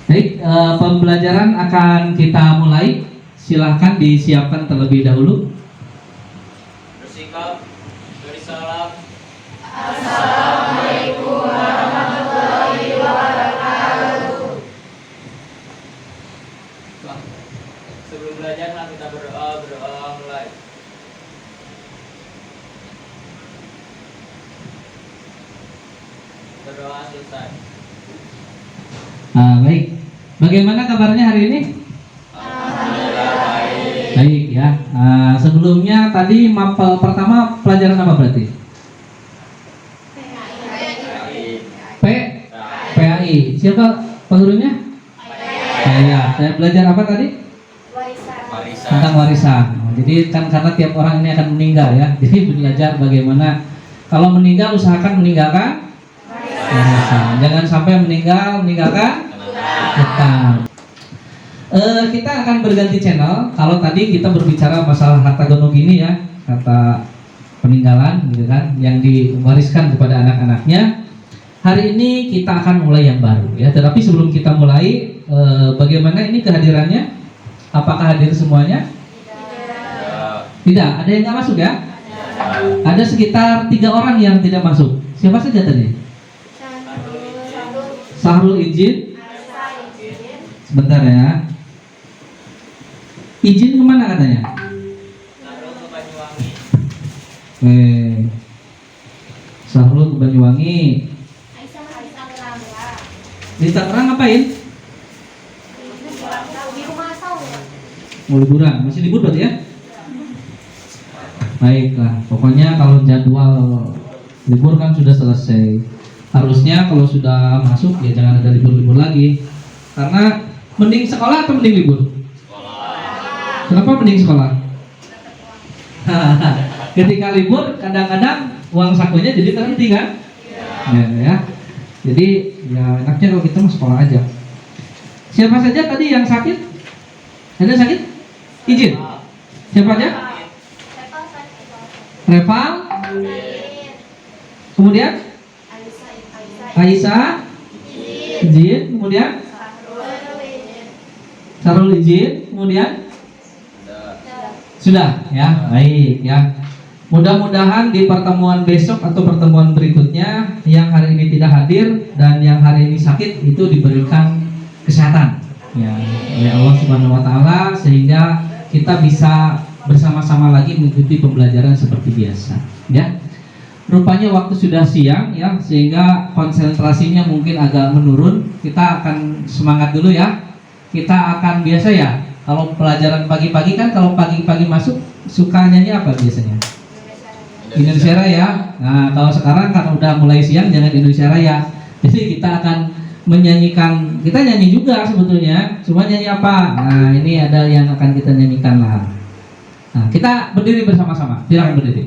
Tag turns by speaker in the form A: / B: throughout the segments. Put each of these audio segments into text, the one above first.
A: Baik, pembelajaran akan kita mulai. Silahkan disiapkan terlebih dahulu.
B: Bersikap, beri salam.
C: Assalamualaikum warahmatullahi wabarakatuh.
B: Sebelum belajar, mari kita berdoa mulai. Berdoa selesai.
A: Baik, bagaimana kabarnya hari ini?
B: Alhamdulillah baik.
A: Baik ya. Sebelumnya tadi mapel pertama pelajaran apa berarti? PAI. Siapa pengurunya? Saya belajar apa tadi?
C: Warisan.
A: Tentang warisan. Jadi kan karena tiap orang ini akan meninggal ya. Jadi belajar bagaimana kalau meninggal usahakan meninggalkan warisan. Jangan sampai meninggalkan hutang. Kita akan berganti channel. Kalau tadi kita berbicara masalah harta gono gini ya, kata peninggalan gitu kan, yang diwariskan kepada anak-anaknya. Hari ini kita akan mulai yang baru ya. Tetapi sebelum kita mulai, bagaimana ini kehadirannya? Apakah hadir semuanya? Tidak. Ada yang nggak masuk ya? Ada sekitar 3 orang yang tidak masuk. Siapa saja tadi? Sahrul izin. Sebentar ya. Izin kemana katanya?
B: Sahrul ke Banyuwangi.
A: Sahrul ke Banyuwangi. Di Tangerang ngapain? Mau liburan? Masih libur berarti ya? Baiklah, pokoknya kalau jadwal libur kan sudah selesai. Harusnya kalau sudah masuk ya jangan ada libur-libur lagi. Karena mending sekolah atau mending libur?
B: Sekolah.
A: Kenapa mending sekolah? Ketika libur kadang-kadang uang sakunya jadi terhenti kan? Ya. Jadi ya enaknya kalau kita mau sekolah aja. Siapa saja tadi yang sakit? Ada sakit? Izin. Siapa aja? Reval. Kemudian Aisyah. Izin. Kemudian Sarul izin. Kemudian sudah ya, baik ya. Mudah-mudahan di pertemuan besok atau pertemuan berikutnya yang hari ini tidak hadir dan yang hari ini sakit itu diberikan kesehatan ya oleh Allah Subhanahu wa taala sehingga kita bisa bersama-sama lagi mengikuti pembelajaran seperti biasa ya. Rupanya waktu sudah siang ya sehingga konsentrasinya mungkin agak menurun. Kita akan semangat dulu ya. Kita akan biasa ya. Kalau pelajaran pagi-pagi kan kalau pagi-pagi masuk suka nyanyi apa biasanya? Indonesia Raya. Nah, kalau sekarang kan udah mulai siang jangan Indonesia Raya. Jadi kita akan menyanyikan, kita nyanyi juga sebetulnya. Cuma nyanyi apa? Nah, ini ada yang akan kita nyanyikan lah. Nah, kita berdiri bersama-sama. Silakan berdiri.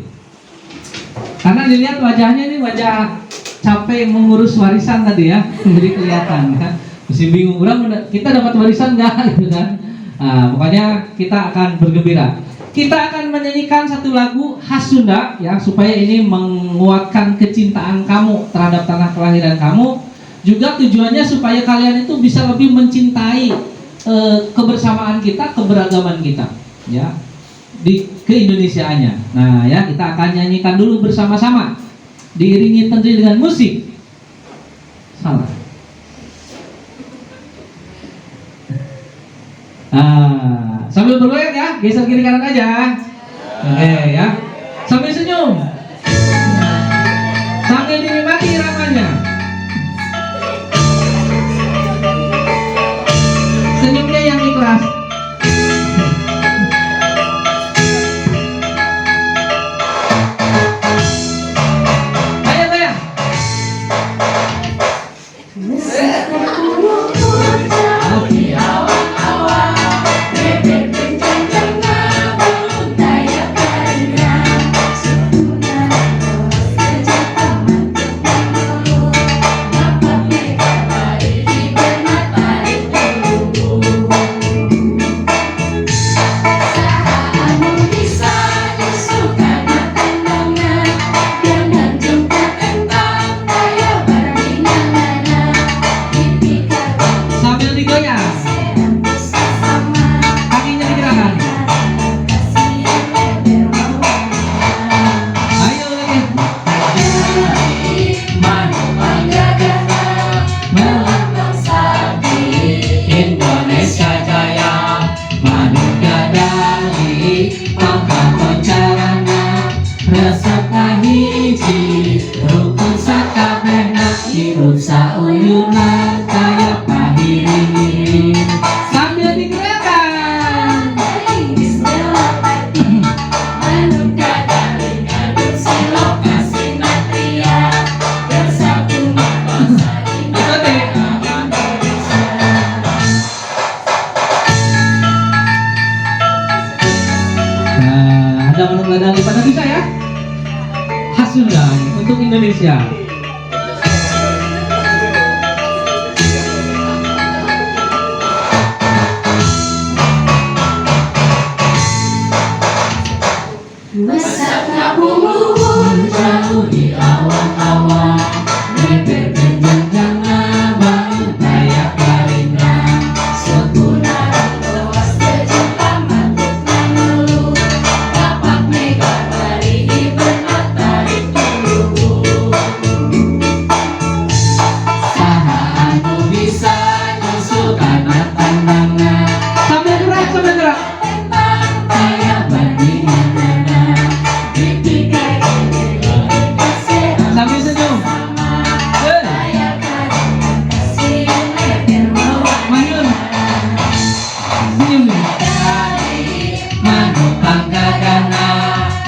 A: Karena dilihat wajahnya ini wajah capek mengurus warisan tadi ya. Jadi kelihatan kan. Masih bingung orang kita dapat warisan enggak gitu kan. Nah, pokoknya kita akan bergembira. Kita akan menyanyikan satu lagu khas Sunda ya supaya ini menguatkan kecintaan kamu terhadap tanah kelahiran kamu. Juga tujuannya supaya kalian itu bisa lebih mencintai kebersamaan kita, keberagaman kita ya. Di keindonesiaannya. Nah, ya kita akan nyanyikan dulu bersama-sama. Diiringi tentu dengan musik. Salah. Sambil bergoyang ya, geser kiri kanan aja. Oke ya. Sambil senyum. Sambil dinikmati iramanya. Senyumnya yang ikhlas. Ayo goyang. digoyang. Kakinya digerakkan. Ayo lagi.
B: Indonesia Jaya, Manunggadali, Pangka Koncarana, Resepna hiji, Rukun sakabehna, Hirup sauyunan, Kaya pahiri-hiri.
A: Sambil digerakkan.
B: Manunggadali, Ngadu silokasi natria, Bersatu bangsa
A: Nah, ada Manunggadali pada bisa ya? Khas Sunda untuk Indonesia.
B: Mesakna buluhur jauh di awan-awan, Leber genjang-jangna bangun kayak balingna, Sekunarang luas tejeng pamatuk nangelu, Tapak mega barihi benak tarik tulu. Saha anu bisa nyusul kana tandangna,
A: Sambil gerak, sambil gerak.
B: Kayak bandingan
A: Sambil senyum. Manyun. Senyum nih.
B: Manupang gagana,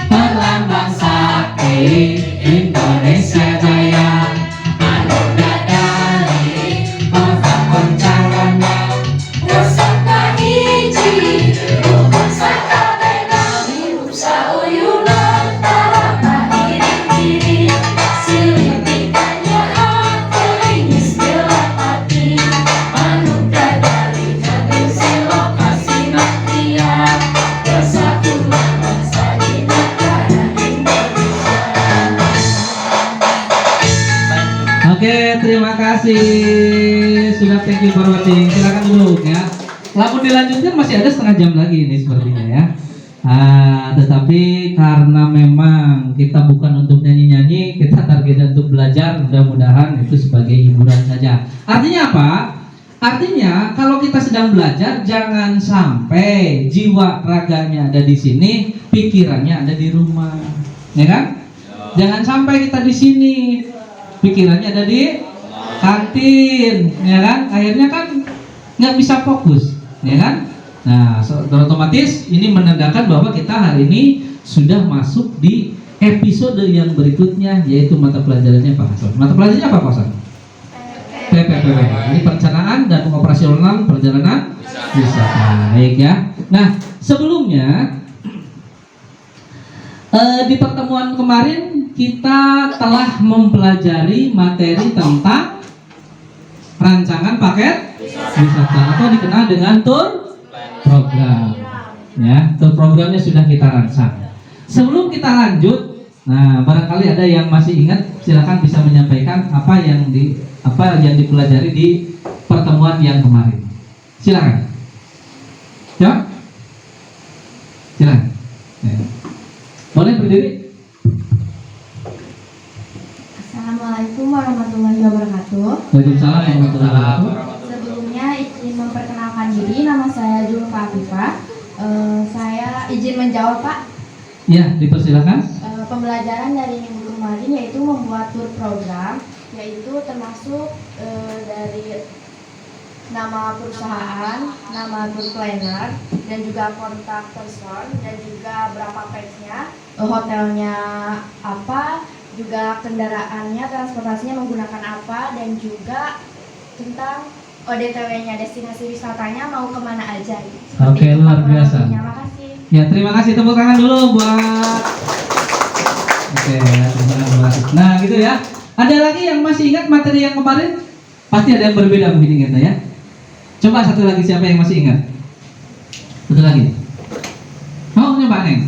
B: perlambang sakti, Indonesia Jaya, Manunggadali, Pangka Koncarana, Resepna hiji, Rukun sakabehna, Hirup sauyunan, Tara pahiri-hiri, Silih-lihkannya hati, Ringis dilapati, Manunggadali, Ngadu silokasi natria, Bersatu bangsa di negara Indonesia.
A: Oke, terima kasih sudah, thank you for watching. Silakan duduk ya. Lamun dilanjutkan masih ada setengah jam lagi ini sepertinya ya. Tetapi karena memang kita bukan untuk nyanyi-nyanyi, kita targetnya untuk belajar. Mudah-mudahan itu sebagai hiburan saja. Artinya apa? Artinya kalau kita sedang belajar, jangan sampai jiwa raganya ada di sini, pikirannya ada di rumah, ya kan? Jangan sampai kita di sini, pikirannya ada di kantin, ya kan? Akhirnya kan nggak bisa fokus, ya kan? Nah, otomatis ini menandakan bahwa kita hari ini sudah masuk di episode yang berikutnya, yaitu mata pelajarannya Pak Hasan. Mata pelajarannya apa Pak Hasan? PPPW. Ini perencanaan dan pengoperasionalan perjalanan wisata. Baik ya. Nah, sebelumnya di pertemuan kemarin kita telah mempelajari materi tentang rancangan paket wisata atau dikenal dengan tour program. Ya, tour programnya sudah kita rancang. Sebelum kita lanjut, nah barangkali ada yang masih ingat, silakan bisa menyampaikan apa yang dipelajari di pertemuan yang kemarin. Silakan. Ya. Silakan. Ya. Boleh berdiri?
C: Assalamualaikum warahmatullahi wabarakatuh.
A: Waalaikumsalam warahmatullahi wabarakatuh.
C: Sebelumnya izin memperkenalkan diri, nama saya Julfa Afifah. Saya izin menjawab Pak.
A: Ya, dipersilakan.
C: Pembelajaran dari minggu kemarin yaitu membuat tour program, yaitu termasuk dari nama perusahaan, nama tour planner, dan juga kontak person, dan juga berapa price-nya, hotelnya apa, juga kendaraannya, transportasinya menggunakan apa, dan juga tentang ODTW-nya, destinasi wisatanya mau kemana aja.
A: Oke, luar biasa.
C: Terima kasih.
A: Ya, terima kasih, tepuk tangan dulu buat. Oke, terima kasih. Nah, gitu ya. Ada lagi yang masih ingat materi yang kemarin? Pasti ada yang berbeda mungkin ingatnya ya. Coba satu lagi, siapa yang masih ingat? Satu lagi. Oh, Pak Neng.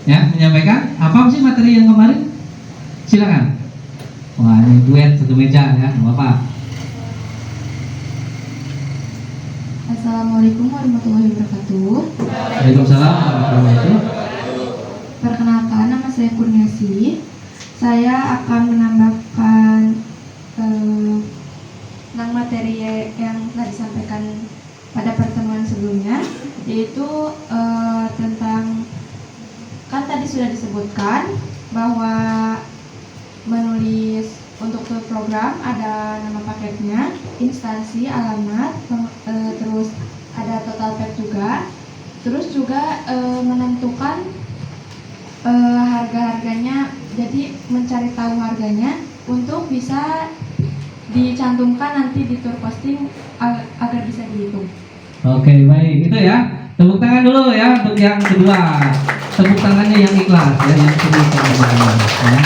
A: Ya, menyampaikan apa sih materi yang kemarin? Silakan. Wah, ini duet satu meja ya, nggak apa-apa.
C: Assalamualaikum warahmatullahi wabarakatuh.
A: Waalaikumsalam warahmatullahi wabarakatuh.
C: Perkenalkan, nama saya Kurniasi. Saya akan menambahkan tentang materi yang telah disampaikan pada pertemuan sebelumnya, yaitu tentang, kan tadi sudah disebutkan bahwa menulis untuk program ada nama paketnya, instansi, alamat, terus ada total pack juga, terus juga menentukan harga-harganya, jadi mencari tahu harganya untuk bisa dicantumkan nanti di tour posting agar bisa dihitung.
A: Oke, baik, itu ya. Tepuk tangan dulu ya untuk yang kedua. Tepuk tangannya yang ikhlas ya, yang tulus ya.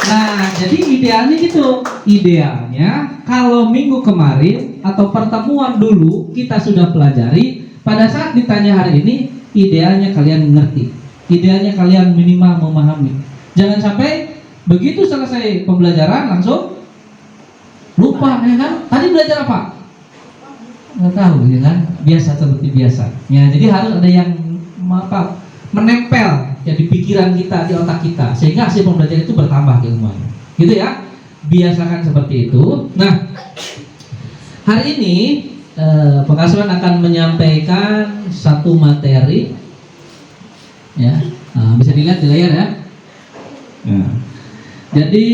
A: Nah, jadi idealnya gitu. Idealnya kalau minggu kemarin atau pertemuan dulu kita sudah pelajari, pada saat ditanya hari ini, idealnya kalian mengerti. Idealnya kalian minimal memahami. Jangan sampai begitu selesai pembelajaran langsung lupa, ya kan? Tadi belajar apa? Nggak tahu, ya kan? Biasa seperti biasa. Ya, jadi harus ada yang menempel ya di pikiran kita, di otak kita, sehingga hasil pembelajaran itu bertambah ilmunya. Gitu ya. Biasakan seperti itu. Nah, hari ini pengasuhan akan menyampaikan satu materi. Ya, bisa dilihat di layar ya. Nah, jadi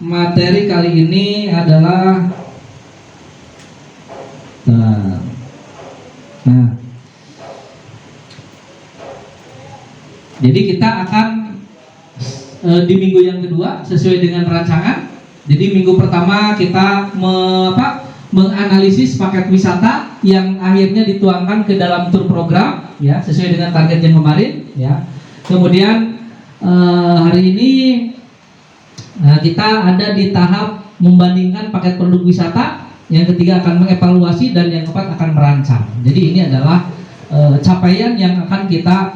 A: materi kali ini adalah jadi kita akan di minggu yang kedua sesuai dengan rancangan. Jadi minggu pertama kita menganalisis paket wisata yang akhirnya dituangkan ke dalam tour program ya, sesuai dengan target yang kemarin ya. Kemudian hari ini kita ada di tahap membandingkan paket produk wisata. Yang ketiga akan mengevaluasi, dan yang keempat akan merancang. Jadi ini adalah capaian yang akan kita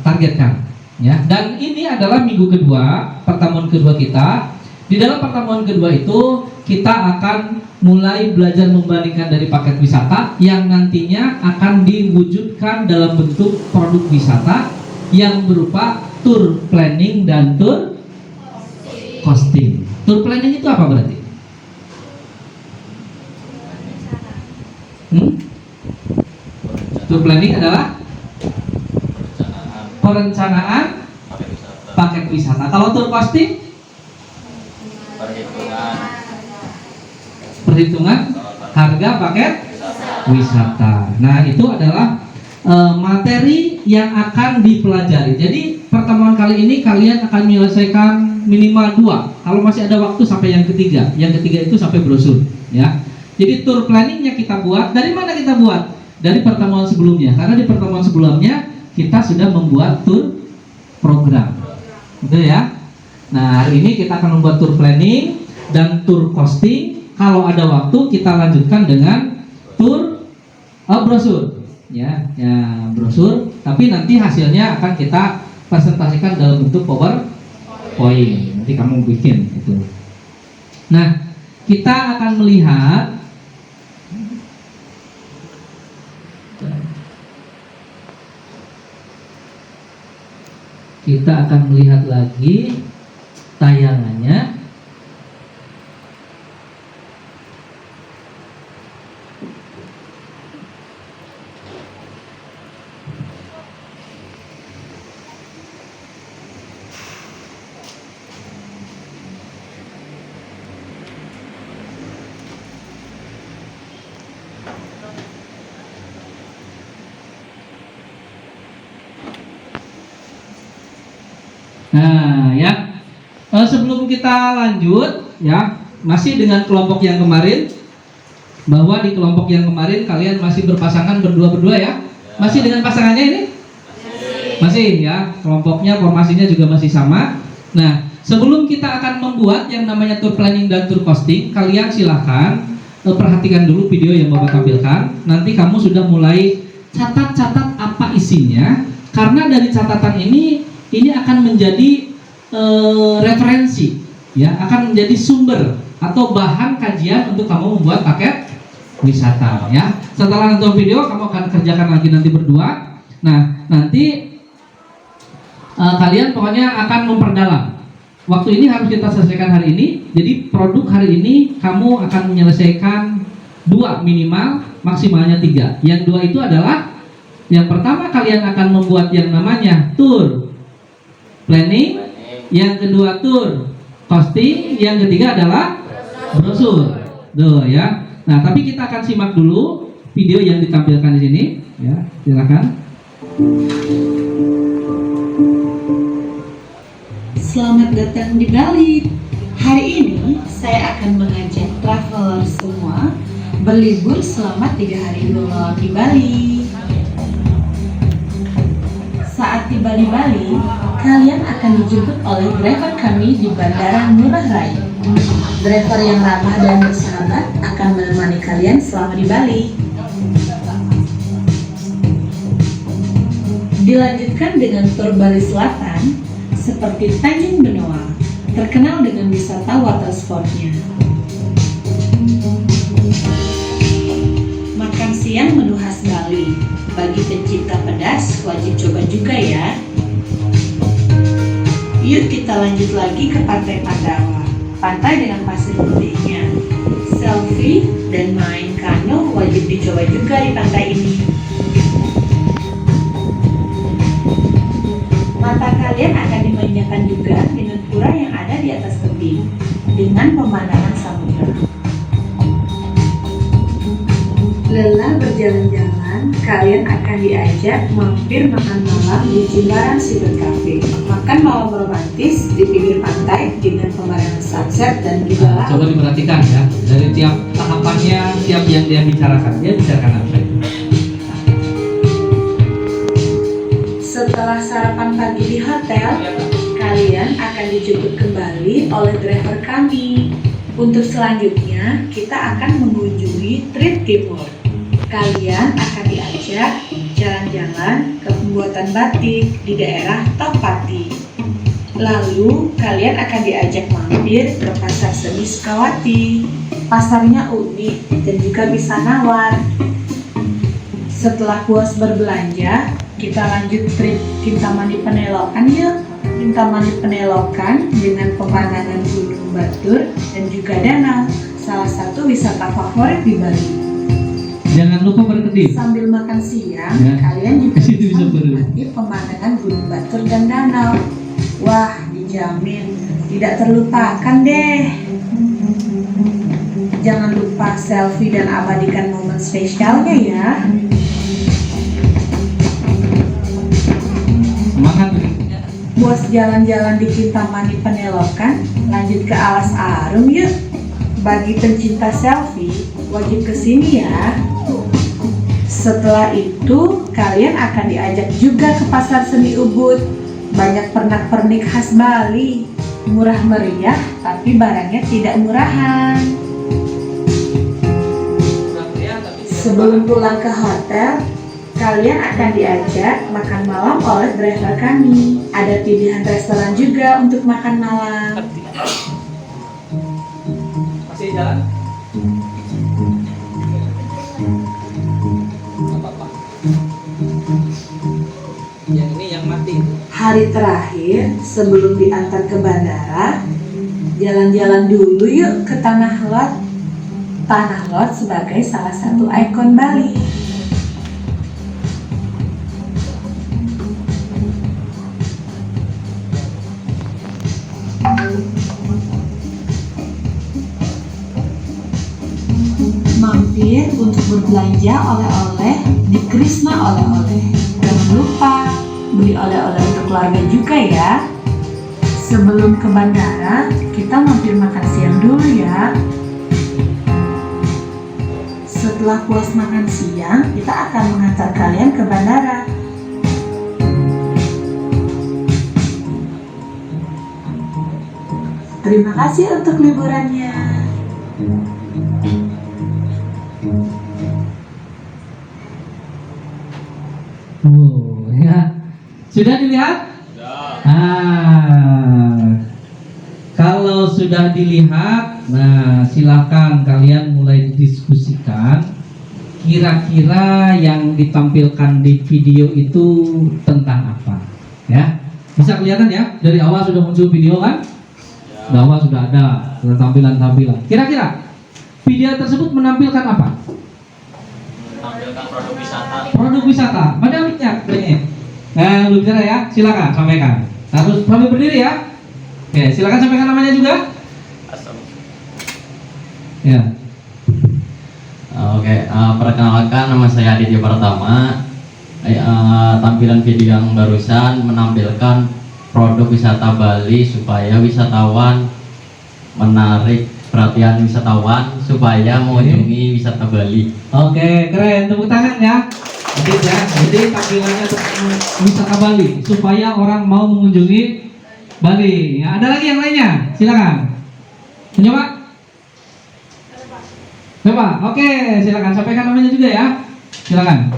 A: targetkan ya. Dan ini adalah minggu kedua, pertemuan kedua kita. Di dalam pertemuan kedua itu kita akan mulai belajar membandingkan dari paket wisata yang nantinya akan diwujudkan dalam bentuk produk wisata yang berupa tour planning dan tour costing. Tour planning itu apa berarti? Tour planning adalah perencanaan paket wisata. Kalau tour costing, perhitungan harga paket wisata. Nah, itu adalah materi yang akan dipelajari. Jadi pertemuan kali ini kalian akan menyelesaikan minimal 2. Kalau masih ada waktu sampai yang ketiga. Yang ketiga itu sampai brosur ya. Jadi tour planningnya kita buat. Dari mana kita buat? Dari pertemuan sebelumnya. Karena di pertemuan sebelumnya kita sudah membuat tour program, gitu ya. Nah, hari ini kita akan membuat tour planning dan tour costing. Kalau ada waktu kita lanjutkan dengan tour brosur, ya brosur. Tapi nanti hasilnya akan kita presentasikan dalam bentuk PowerPoint. Nanti kamu bikin itu. Nah, kita akan melihat lagi tayangannya. Nah, ya. Sebelum kita lanjut, ya, masih dengan kelompok yang kemarin, bahwa di kelompok yang kemarin kalian masih berpasangan berdua-berdua ya. Masih dengan pasangannya ini? Masih ya. Kelompoknya, formasinya juga masih sama. Nah, sebelum kita akan membuat yang namanya tour planning dan tour costing, kalian silahkan perhatikan dulu video yang Bapak tampilkan. Nanti kamu sudah mulai catat-catat apa isinya, karena dari catatan ini akan menjadi referensi, ya, akan menjadi sumber atau bahan kajian untuk kamu membuat paket wisata ya. Setelah nonton video kamu akan kerjakan lagi nanti berdua. Nah, nanti kalian pokoknya akan memperdalam. Waktu ini harus kita selesaikan hari ini. Jadi produk hari ini kamu akan menyelesaikan 2 minimal, maksimalnya 3. Yang 2 itu adalah yang pertama kalian akan membuat yang namanya tour planning, yang kedua tour costing, yang ketiga adalah brosur. Tuh ya. Nah, tapi kita akan simak dulu video yang ditampilkan di sini ya. Silakan.
D: Selamat datang di Bali. Hari ini saya akan mengajak traveler semua berlibur selama 3 hari 2 malam di Bali. Saat tiba di Bali, kalian akan dijemput oleh driver kami di Bandara Ngurah Rai. Driver yang ramah dan bersahabat akan menemani kalian selama di Bali. Dilanjutkan dengan tur Bali Selatan seperti Tanjung Benoa, terkenal dengan wisata water sportnya. Makan siang menu khas Bali. Bagi pencinta pedas, wajib coba juga ya. Yuk kita lanjut lagi ke Pantai Pandawa. Pantai dengan pasir putihnya. Selfie dan main kano wajib dicoba juga di pantai ini. Mata kalian akan dimanjakan juga dengan pura yang ada di atas tebing dengan pemandangan samudra. Lelah berjalan-jalan, kalian akan diajak mampir makan malam di Jimbaran Cyber Cafe. Makan malam romantis di pinggir pantai dengan pemandangan sunset dan juga laut.
A: Coba diperhatikan ya, dari tiap tahapannya, tiap yang dia bicarakan apa itu.
D: Setelah sarapan pagi di hotel, kalian akan dijemput kembali oleh driver kami. Untuk selanjutnya, kita akan mengunjungi Trip Timur. Kalian akan diajak jalan-jalan ke pembuatan batik di daerah Topati. Lalu, kalian akan diajak mampir ke Pasar Seni Sukawati. Pasarnya unik dan juga bisa nawar. Setelah puas berbelanja, kita lanjut trip Kintamani Penelokan yuk. Kintamani Penelokan dengan pemandangan Gunung Batur dan juga danau, salah satu wisata favorit di Bali.
A: Jangan lupa berkedip.
D: Sambil makan siang,
A: Ya.
D: kalian juga
A: Itu bisa
D: bisa
A: baru.
D: menikmati pemandangan Gunung Batur dan danau. Wah, dijamin tidak terlupakan deh. Jangan lupa selfie dan abadikan momen spesialnya ya.
A: Semangat berikutnya.
D: Puas jalan-jalan di Kintamani Penelokan, lanjut ke Alas Arum yuk. Bagi pencinta selfie, wajib kesini ya. Setelah itu, kalian akan diajak juga ke Pasar Seni Ubud. Banyak pernak-pernik khas Bali. Murah meriah, tapi barangnya tidak murahan. Sebelum pulang ke hotel, kalian akan diajak makan malam oleh driver kami. Ada pilihan restoran juga untuk makan malam.
B: Masih jalan? Apa-apa. Yang ini yang mati.
D: Hari terakhir sebelum diantar ke bandara, jalan-jalan dulu yuk ke Tanah Lot. Tanah Lot sebagai salah satu ikon Bali. Mampir untuk berbelanja oleh-oleh di Krishna Oleh-oleh. Jangan lupa beli oleh-oleh untuk keluarga juga ya. Sebelum ke bandara, kita mampir makan siang dulu ya. Setelah puas makan siang, kita akan mengantar kalian ke bandara. Terima kasih untuk liburannya.
A: Ya. Sudah dilihat?
B: Sudah.
A: Kalau sudah sudah dilihat, nah silakan kalian mulai didiskusikan. Kira-kira yang ditampilkan di video itu tentang apa? Ya, bisa kelihatan ya, dari awal sudah muncul video kan? Dari awal sudah ada tampilan-tampilan. Kira-kira video tersebut menampilkan apa?
B: Menampilkan produk wisata.
A: Produk wisata. Mana mic-nya? Nah, belum bicara ya, silakan sampaikan. Harus sambil berdiri ya. Oke, silakan sampaikan namanya juga.
B: Asam.
A: Ya.
E: Oke, perkenalkan nama saya Aditya Pratama. Tampilan video yang barusan menampilkan produk wisata Bali supaya wisatawan menarik perhatian wisatawan supaya mengunjungi wisata Bali.
A: Oke, keren. Tepuk tangan ya. Adit ya. Jadi tampilannya tentang wisata Bali supaya orang mau mengunjungi Bali. Ya, ada lagi yang lainnya? Silakan. Mencoba. Coba, oke, silakan sampaikan namanya juga ya. Silakan.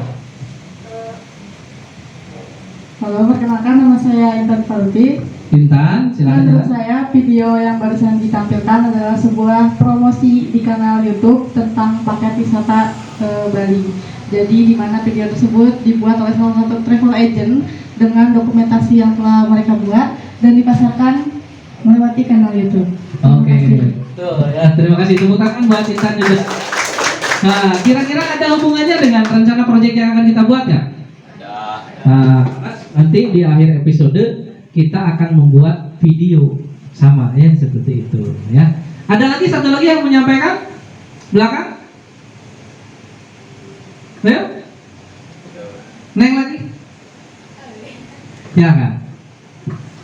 F: Halo, perkenalkan nama saya Intan Falti.
A: Intan, silakan.
F: Menurut saya video yang barusan ditampilkan adalah sebuah promosi di kanal YouTube tentang paket wisata Bali. Jadi di mana video tersebut dibuat oleh salah satu travel agent dengan dokumentasi yang telah mereka buat dan dipasarkan melewati kanal YouTube. Terima
A: Oke.
F: kasih.
A: Tuh ya, terima kasih. Tepuk tangan buat Intan juga. Nah, kira-kira ada hubungannya dengan rencana proyek yang akan kita buat ya?
B: Ada.
A: Nah, nanti di akhir episode kita akan membuat video sama ya seperti itu ya. Ada lagi satu lagi yang menyampaikan belakang? Ayo, Neng lagi? Ya kan?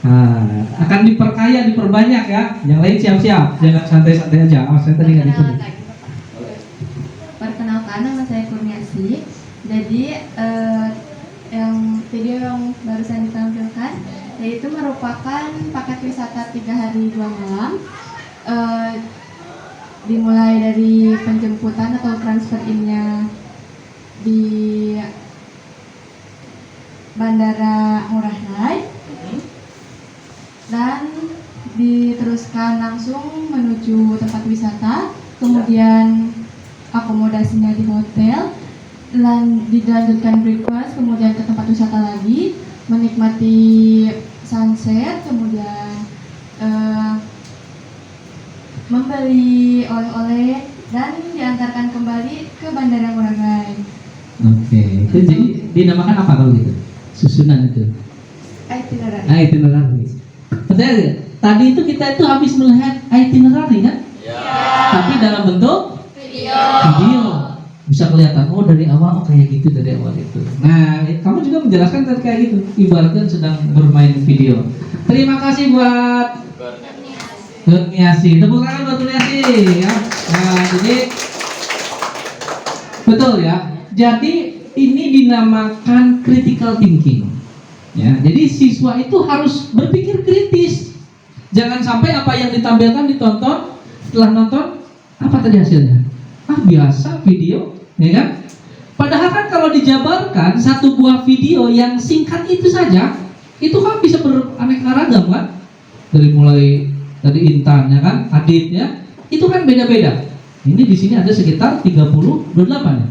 A: Nah, akan diperkaya, diperbanyak ya. Yang lain siap-siap, jangan santai-santai aja. Oh, saya tadi nggak ditulis.
C: Perkenalkan, nama saya Kurniasi. Jadi yang video yang barusan ditampilkan yaitu merupakan paket wisata 3 hari 2 malam. Dimulai dari penjemputan atau transfer in-nya di Bandara Ngurah Rai dan diteruskan langsung menuju tempat wisata, kemudian akomodasinya di hotel, dilanjutkan breakfast, kemudian ke tempat wisata lagi, menikmati sunset, kemudian membeli oleh-oleh dan diantarkan kembali ke Bandara Ngurah Rai.
A: Oke, itu jadi dinamakan apa kalau gitu? Susunan itu.
C: Itinerary.
A: Itinerary. Betul. Tadi itu kita itu habis melihat itinerary kan?
B: Ya.
A: Tapi dalam bentuk
C: Video.
A: video. Bisa kelihatan, oh dari awal, oh kayak gitu dari awal itu. Nah, kamu juga menjelaskan tadi kayak gitu. Ibaratkan sedang bermain video. Terima kasih buat Kurniasi. Tepuk tangan buat Kurniasi ya. Nah, jadi betul ya. Jadi ini dinamakan critical thinking. Ya, jadi siswa itu harus berpikir kritis. Jangan sampai apa yang ditampilkan ditonton, setelah nonton apa tadi hasilnya? Ah, biasa video, ya kan? Padahal kan kalau dijabarkan satu buah video yang singkat itu saja, itu kan bisa beraneka ragam kan? Dari mulai tadi Intan ya kan, Adit ya, itu kan beda-beda. Ini di sini ada sekitar 28 ya.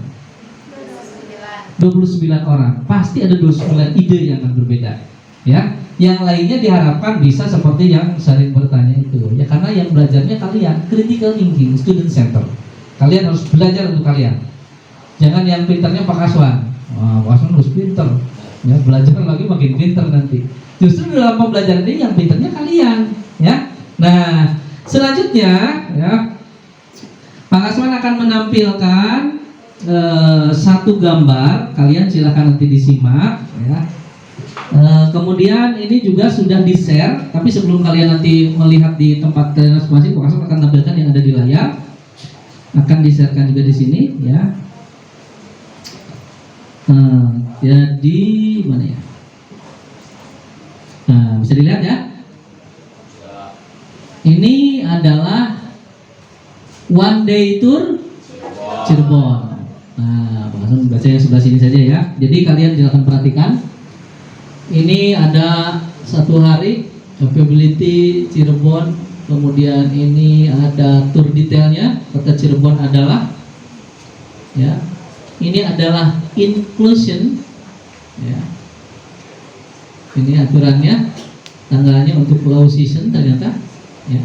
A: 29 orang, pasti ada 29 ide yang akan berbeda ya. Yang lainnya diharapkan bisa seperti yang sering bertanya itu ya, karena yang belajarnya kalian critical thinking, student center. Kalian harus belajar untuk kalian. Jangan yang pintarnya Pak Kaswan. Wah, Pak Kaswan harus pintar. Ya, belajar lagi makin pintar nanti. Justru dalam pembelajaran ini yang pintarnya kalian ya. Nah, selanjutnya ya, Pak Kaswan akan menampilkan satu gambar, kalian silakan nanti disimak ya. Kemudian ini juga sudah di-share, tapi sebelum kalian nanti melihat di tempat kalian masing-masing, Pak Kasman akan tampilkan yang ada di layar, akan di-sharekan juga di sini ya. Jadi mana ya? Nah, bisa dilihat ya. Ini adalah one day tour Cirebon. Nah, langsung baca yang sebelah sini saja ya. Jadi kalian silakan perhatikan. Ini ada 1 hari capability Cirebon Kemudian ini ada tour detailnya. Kota Cirebon adalah, ya, ini adalah inclusion, ya. Ini aturannya, tanggalnya untuk low season ternyata, ya.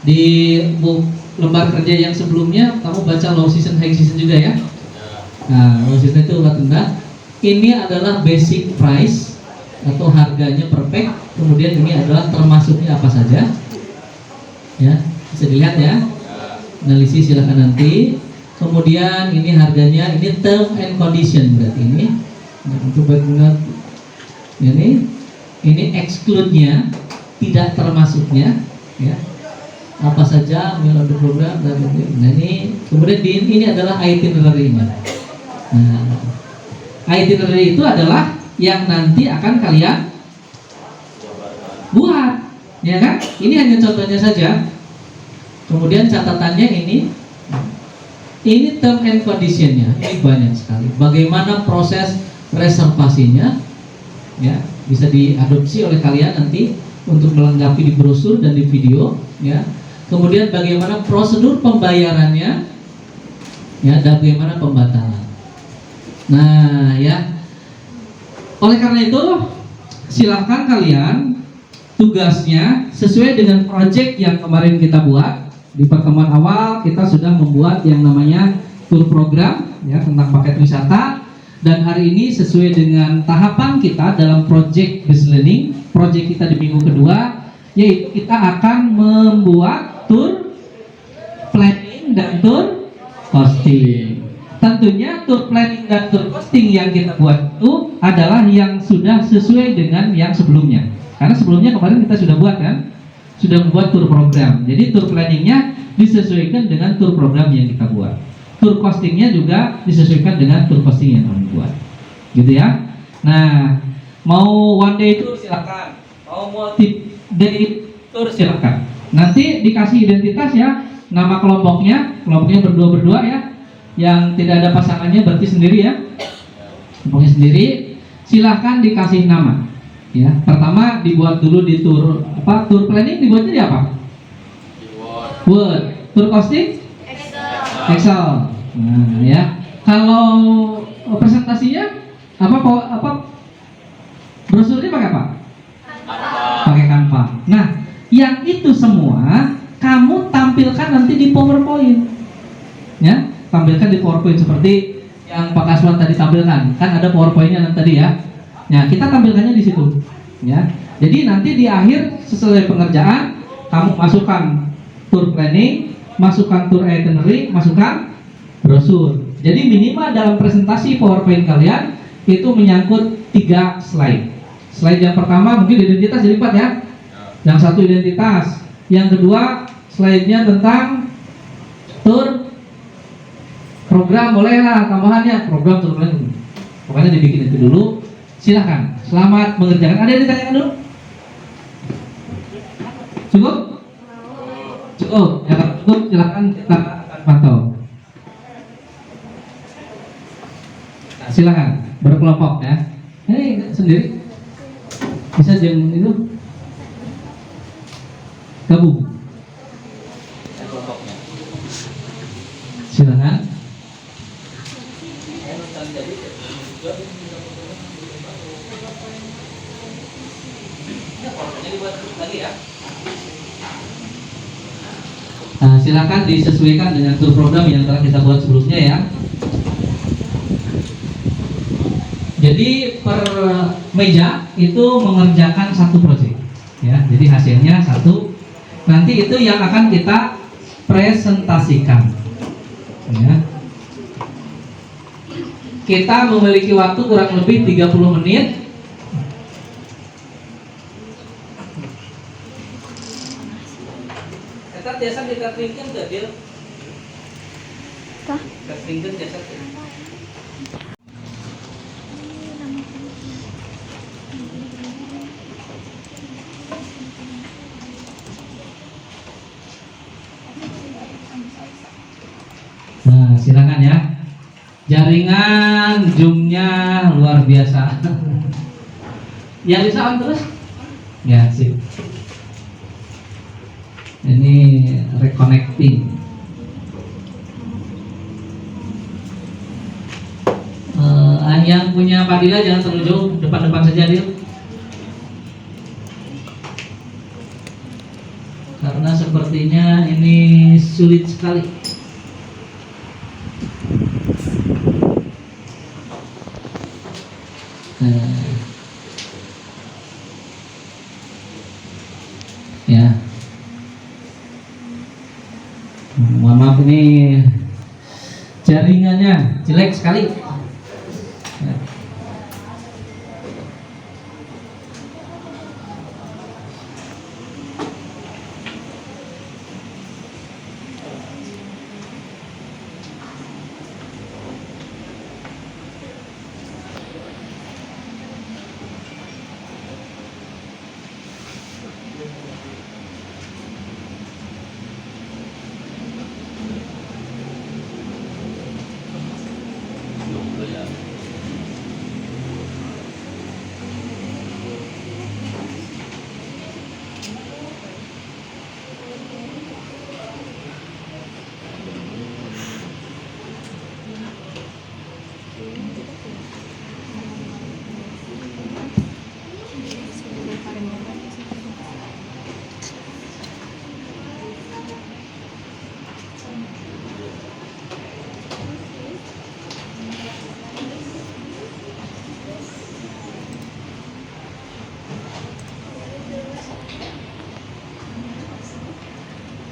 A: Di lembar kerja yang sebelumnya kamu baca low season, high season juga ya. Nah, low season itu udah tunda. Ini adalah basic price atau harganya per pack. Kemudian ini adalah termasuknya apa saja. Ya, bisa dilihat ya. Analisis silakan nanti. Kemudian ini harganya, ini term and condition berarti ini. Nah, untuk benar ini exclude-nya, tidak termasuknya, ya. Apa saja meal of the program dan ini. Kemudian ini adalah itinerary-nya. Nah, itinerary itu adalah yang nanti akan kalian buat, ya kan? Ini hanya contohnya saja. Kemudian catatannya ini term and condition-nya, ini banyak sekali. Bagaimana proses reservasinya, ya, bisa diadopsi oleh kalian nanti untuk melengkapi di brosur dan di video, ya. Kemudian bagaimana prosedur pembayarannya, ya, dan bagaimana pembatalan. Nah, ya. Oleh karena itu, silakan kalian tugasnya sesuai dengan proyek yang kemarin kita buat. Di pertemuan awal kita sudah membuat yang namanya tour program, ya, tentang paket wisata. Dan hari ini sesuai dengan tahapan kita dalam proyek business learning, proyek kita di minggu kedua, yaitu kita akan membuat tour planning dan tour costing. Tentunya tour planning dan tour costing yang kita buat itu adalah yang sudah sesuai dengan yang sebelumnya. Karena sebelumnya kemarin kita sudah buat kan, sudah membuat tour program. Jadi tour planningnya disesuaikan dengan tour program yang kita buat. Tour costingnya juga disesuaikan dengan tour costing yang kami buat, gitu ya. Nah, mau one day tour silakan, mau multi day tour silakan. Nanti dikasih identitas ya, nama kelompoknya berdua ya. Yang tidak ada pasangannya berarti sendiri ya, kelompoknya sendiri. Silahkan dikasih nama. Ya, pertama dibuat dulu di tour tour planning dibuatnya di apa? Word. Tour costing? Excel. Nah, ya. Kalau presentasinya apa? Brosurnya pakai apa? Pakai Canva. Nah, yang itu semua kamu tampilkan nanti di PowerPoint. Ya, tampilkan di PowerPoint seperti yang Pak Kaswan tadi tampilkan. Kan ada PowerPoint-nya tadi ya. Nah, kita tampilkannya di situ. Ya. Jadi nanti di akhir sesuai pengerjaan kamu masukkan tour planning, masukkan tour itinerary, masukkan brosur. Jadi minimal dalam presentasi PowerPoint kalian itu menyangkut 3 slide. Slide yang pertama mungkin identitas jadi 4 ya. Yang satu identitas, yang kedua slide-nya tentang tour program, bolehlah tambahannya program tour planning. Pokoknya dibikin itu dulu. Silahkan, selamat mengerjakan. Ada yang ditanyakan dulu? Cukup? Cukup, ya kalau cukup silahkan kita akan pantau. Nah, silahkan berkelompok ya. Ini sendiri bisa jam itu gabung. Silahkan. Nah, silakan disesuaikan dengan tour program yang telah kita buat sebelumnya ya. Jadi per meja itu mengerjakan satu proyek ya. Jadi hasilnya satu. Nanti itu yang akan kita presentasikan ya. Kita memiliki waktu kurang lebih 30 menit. Kita biasa dikatringkan ke dia.
C: Kah?
A: Katringkan biasa. Nah, silakan ya. Jaringan Zoom-nya luar biasa. Yang bisa on terus? Ya, sip. Ini reconnecting. Yang punya Padilla jangan terlalu jauh, depan-depan saja Dil. Karena sepertinya ini sulit sekali. Ya. Mohon maaf ini jaringannya jelek sekali. Ya.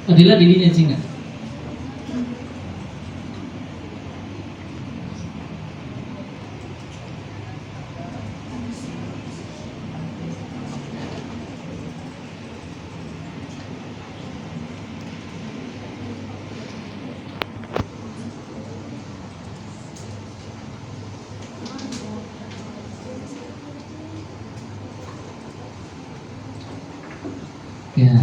A: Padilla didinya sih nggak? Ya.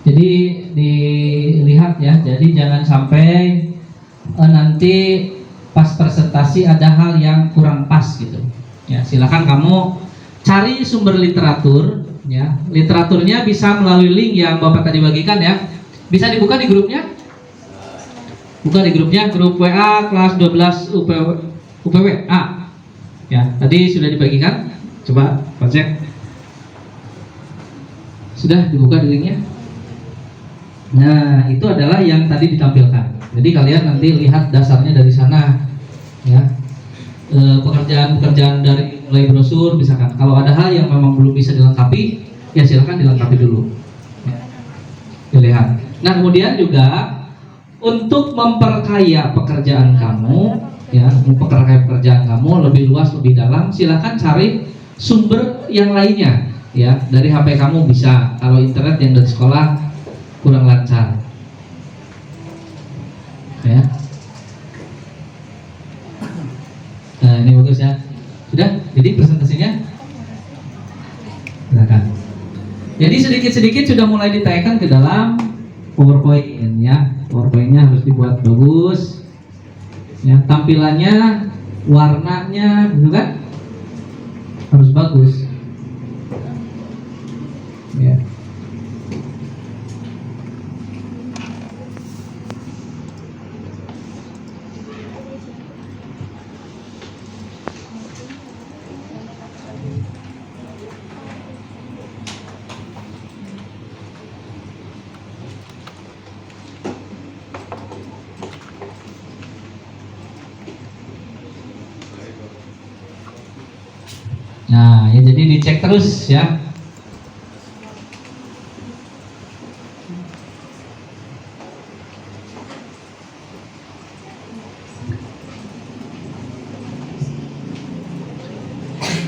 A: Jadi dilihat ya, jadi jangan sampai nanti pas presentasi ada hal yang kurang pas gitu. Ya, silakan kamu cari sumber literatur ya. Literaturnya bisa melalui link yang Bapak tadi bagikan ya. Bisa dibuka di grupnya? Buka di grupnya, grup WA kelas 12 UPW A. Ya, tadi sudah dibagikan. Coba cek. Sudah dibuka di linknya? Nah, itu adalah yang tadi ditampilkan. Jadi kalian nanti lihat dasarnya dari sana, ya. Pekerjaan-pekerjaan dari mulai brosur, misalkan. Kalau ada hal yang memang belum bisa dilengkapi, ya silakan dilengkapi dulu. Ya. Dilihat. Nah, kemudian juga untuk memperkaya pekerjaan kamu, ya, memperkaya pekerjaan kamu lebih luas, lebih dalam, silakan cari sumber yang lainnya, ya. Dari HP kamu bisa. Kalau internet yang dari sekolah kurang lancar, ya. Nah, ini bagus ya. Sudah, jadi presentasinya silakan. Jadi sedikit-sedikit sudah mulai ditaikkan ke dalam PowerPoint ya. PowerPoint-nya harus dibuat bagus, ya. Tampilannya, warnanya, gitu kan? Harus bagus, ya. Nah, ya jadi dicek terus ya.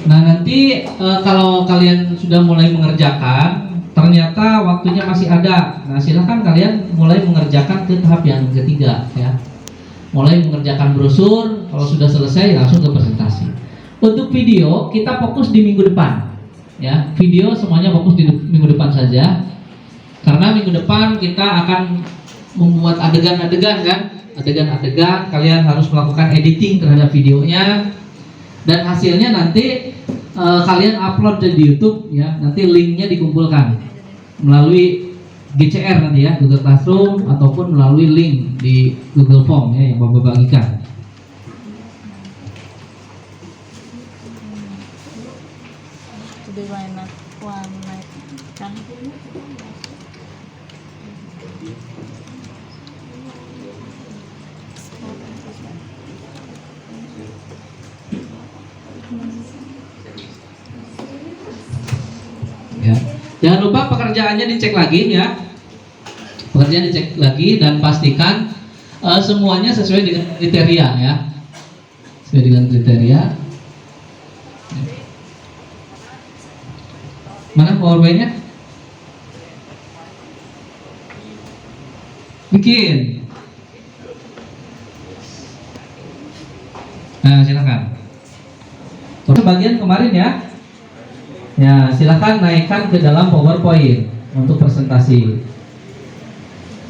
A: Nah, nanti kalau kalian sudah mulai mengerjakan, ternyata waktunya masih ada. Nah, silakan kalian mulai mengerjakan ke tahap yang ketiga ya. Mulai mengerjakan brosur, kalau sudah selesai langsung ke presentasi. Untuk video kita fokus di minggu depan, ya. Video semuanya fokus di minggu depan saja, karena minggu depan kita akan membuat adegan-adegan kan, adegan-adegan. Kalian harus melakukan editing terhadap videonya. Dan hasilnya nanti kalian upload di YouTube ya. Nanti linknya dikumpulkan melalui GCR nanti ya, Google Classroom, ataupun melalui link di Google Form ya yang Bapak bagikan. Ya. Jangan lupa pekerjaannya dicek lagi ya. Pekerjaan dicek lagi dan pastikan semuanya sesuai dengan kriteria ya. Sesuai dengan kriteria. Mana PowerPoint-nya? Bikin. Nah, silakan. Terus bagian kemarin ya. Ya, silakan naikkan ke dalam PowerPoint untuk presentasi.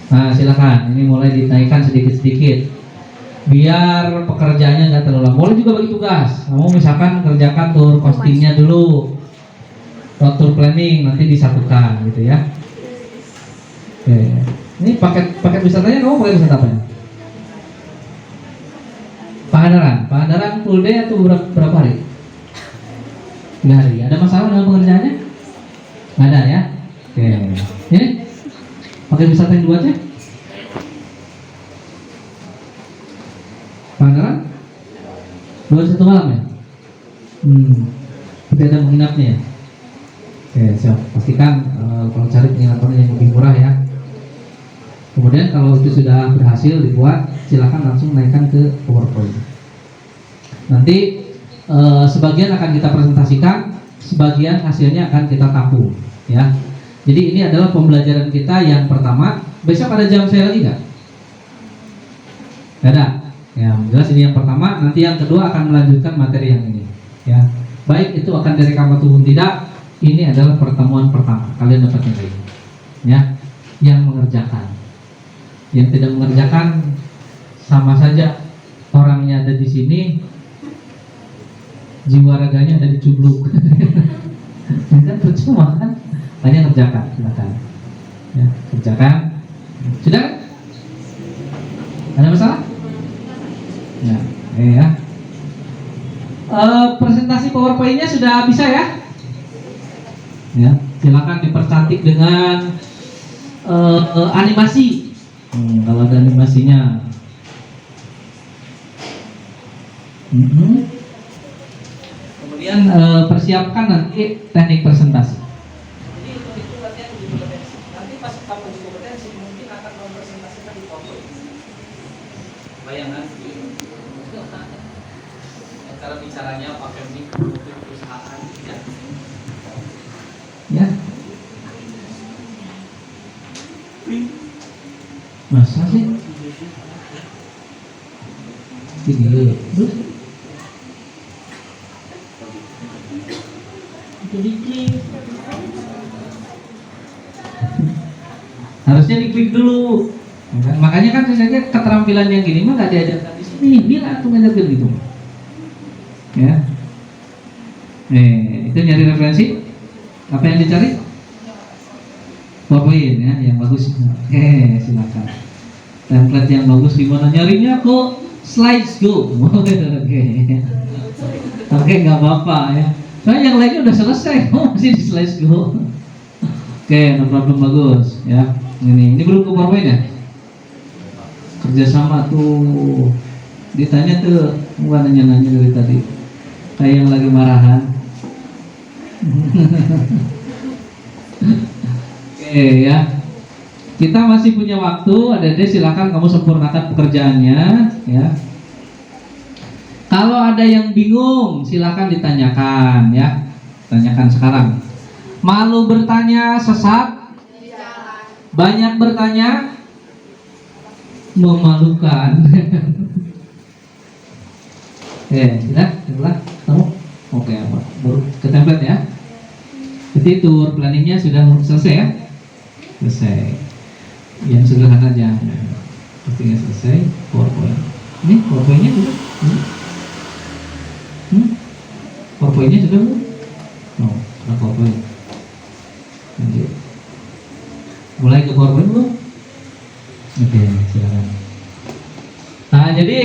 A: Nah, silakan. Ini mulai dinaikkan sedikit-sedikit. Biar pekerjaannya nggak terlalu lama. Boleh juga bagi tugas. Kamu misalkan kerjakan tour costingnya dulu, tour planning nanti disatukan gitu ya. Oke. Ini paket wisatanya kamu pakai wisata apa? Pangandaran full day atau berapa hari? 3 hari. Ada masalah dalam pengerjaannya? Nggak ada ya? Oke. Ini pakai wisata yang dibuatnya? Pangandaran? 2 1 malam ya? Tidak ada menginapnya ya? Oke, siap. Pastikan kalau cari penginapan yang lebih murah ya. Kemudian kalau itu sudah berhasil dibuat, silakan langsung naikkan ke PowerPoint. Nanti sebagian akan kita presentasikan, sebagian hasilnya akan kita tampung ya. Jadi ini adalah pembelajaran kita yang pertama. Besok ada jam saya lagi nggak? Nggak ada. Ya, jelas ini yang pertama. Nanti yang kedua akan melanjutkan materi yang ini ya. Baik itu akan direkam ataupun tidak, ini adalah pertemuan pertama. Kalian dapat nilai ya. Yang mengerjakan, yang tidak mengerjakan sama saja orangnya ada di sini, jiwa raganya ada di Cubluk. Kan percuma kan? Hanya kerjakan, silakan. Ya, kerjakan. Sudah? Ada masalah? Ya, ya. Presentasi PowerPoint-nya sudah bisa ya? Ya, silakan dipercantik dengan animasi. Kalau ada animasinya. Kemudian persiapkan nanti teknik presentasi. Jadi itu latihan uji kompetensi. Nanti pas kamu uji kompetensi mungkin akan mempresentasikan di PowerPoint. Bayangan cara bicaranya pakai mic untuk perusahaan ya. Ya. Masa sih? Ini terus harusnya diklik dulu. Makanya kan saya keterampilan yang gini mah nggak diajarkan di sini. Bila tuh ngajarkan gitu. Ya. Itu nyari referensi. Apa yang dicari? PowerPoint ya, yang bagus. Oke, silakan. Template yang bagus gimana nyarinya? Kok Slidesgo. Oke, nggak apa-apa ya. Soalnya yang lainnya udah selesai, masih di Slidesgo. Oke, no problem, bagus ya. Ini belum ke PowerPoint ya? Kerjasama tuh. Ditanya tuh, bukan nanya dari tadi. Kayak yang lagi marahan. Oke ya. Kita masih punya waktu, Adik-adik silakan kamu sempurnakan pekerjaannya ya. Kalau ada yang bingung silakan ditanyakan ya. Tanyakan sekarang. Malu bertanya sesat? Banyak bertanya memalukan. Sudah, kamu? Oke, baru ke template ya. Jadi tour planningnya sudah selesai ya? Selesai. Yang sederhana aja. Postingnya selesai. PowerPoint. Ini PowerPointnya juga. PowerPoint-nya sudah belum? Oh, ada PowerPoint. Lanjut. Mulai ke PowerPoint belum? Oke, silakan. Nah, jadi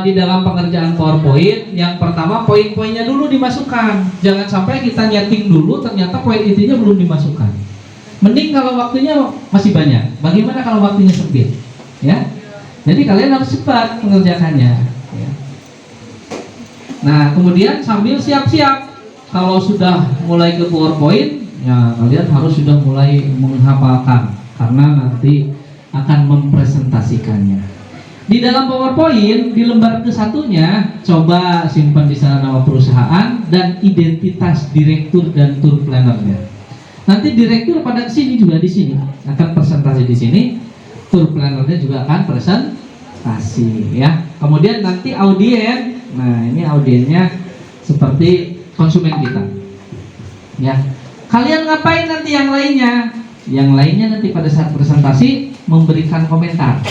A: di dalam pengerjaan PowerPoint, yang pertama poin-poinnya dulu dimasukkan. Jangan sampai kita nyeting dulu, ternyata poin intinya belum dimasukkan. Mending kalau waktunya masih banyak. Bagaimana kalau waktunya sempit? Ya. Jadi kalian harus cepat mengerjakannya. Ya. Nah, kemudian sambil siap-siap, kalau sudah mulai ke PowerPoint, ya kalian harus sudah mulai menghafalkan, karena nanti akan mempresentasikannya. Di dalam PowerPoint, di lembar ke-1-nya, coba simpan di sana nama perusahaan dan identitas direktur dan tour planner-nya. Nanti direktur pada sini juga di sini akan presentasi di sini, tour planner-nya juga akan presentasi, ya. Kemudian nanti audien, nah ini audiennya seperti konsumen kita, ya. Kalian ngapain nanti yang lainnya? Yang lainnya nanti pada saat presentasi memberikan komentar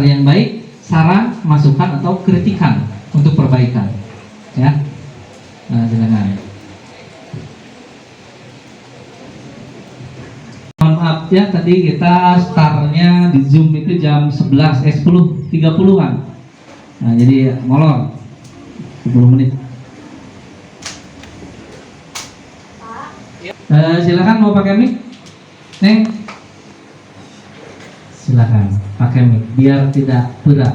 A: yang baik, saran, masukan atau kritikan untuk perbaikan, ya. Nah, silakan. Mohon maaf ya, tadi kita startnya di Zoom itu jam 10:30-an. Nah, jadi molor 10 menit. Silakan mau pakai mic, Neng. Silakan pakai mic biar tidak berat.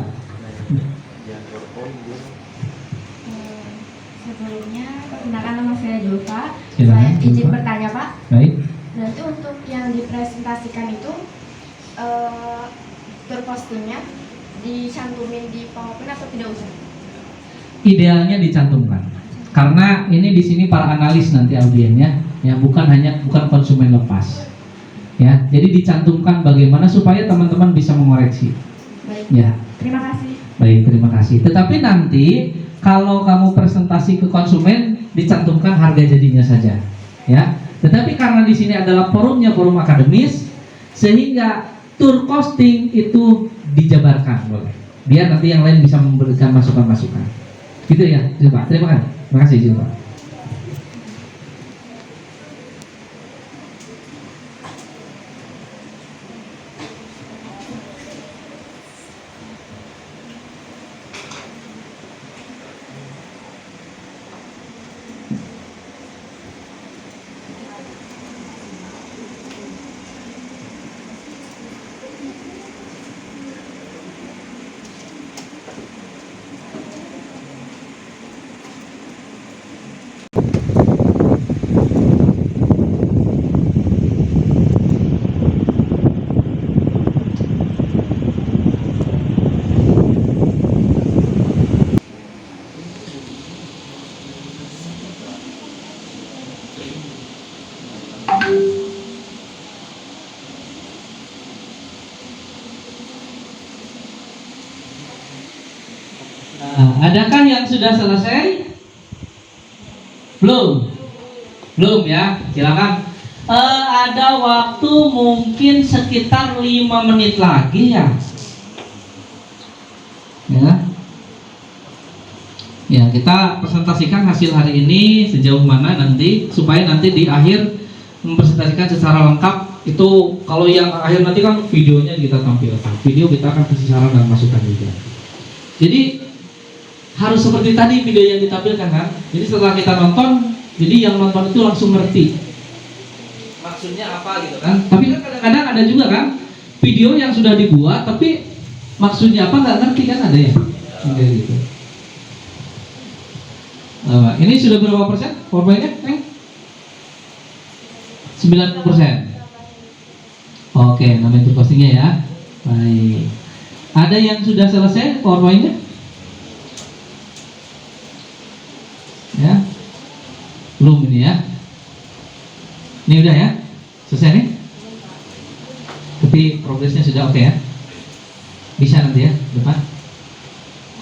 C: Sebelumnya perkenalkan nama saya Julfa.
A: Silakan,
C: Saya izin
A: Julfa.
C: bertanya Pak.
A: Baik.
C: Berarti untuk yang dipresentasikan itu terpostingnya dicantumin di PowerPoint atau tidak usah?
A: Idealnya dicantumkan, karena ini di sini para analis nanti audiennya, ya bukan konsumen lepas, ya. Jadi dicantumkan bagaimana supaya teman-teman bisa mengoreksi.
C: Baik.
A: Ya.
C: Terima kasih.
A: Baik, terima kasih. Tetapi nanti kalau kamu presentasi ke konsumen, dicantumkan harga jadinya saja, ya. Tetapi karena di sini adalah forumnya forum akademis, sehingga tour costing itu dijabarkan, boleh. Biar nanti yang lain bisa memberikan masukan-masukan. Gitu ya, Pak. Terima kasih. Terima kasih, Pak. Nah, adakah yang sudah selesai? Belum? Belum ya, silakan. Ada waktu mungkin sekitar 5 menit lagi ya. Ya, kita presentasikan hasil hari ini sejauh mana nanti, supaya nanti di akhir mempresentasikan secara lengkap. Itu kalau yang akhir nanti kan videonya kita tampilkan. Video kita akan kasih saran dan masukan juga. Jadi harus seperti tadi video yang ditampilkan kan. Jadi setelah kita nonton, jadi yang nonton itu langsung ngerti maksudnya apa gitu kan. Tapi kan kadang-kadang ada juga kan video yang sudah dibuat tapi maksudnya apa nggak ngerti kan, ada ya kayak gitu. Ini sudah berapa persen PowerPoint-nya? 90%. Oke, namanya itu postingnya ya. Baik. Ada yang sudah selesai PowerPoint-nya? Ya. Belum ini ya. Ini udah ya? Selesai nih? Tapi progresnya sudah oke ya? Bisa nanti ya, depan?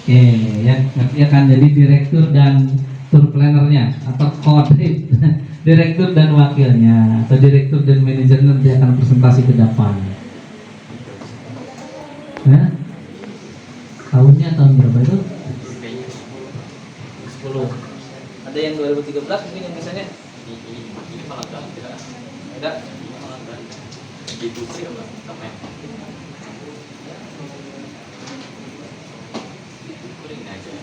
A: Oke, ya, nanti akan jadi direktur dan tour plannernya atau co-director, direktur dan wakilnya atau direktur dan manajer nanti akan presentasi ke depan. Nah, tahunnya tahun berapa itu?
B: 10. Ada
A: yang 2013 mungkin yang misalnya
E: Ini malah enggak
A: ada.
E: Ini malah enggak di putri apa namanya kuring aja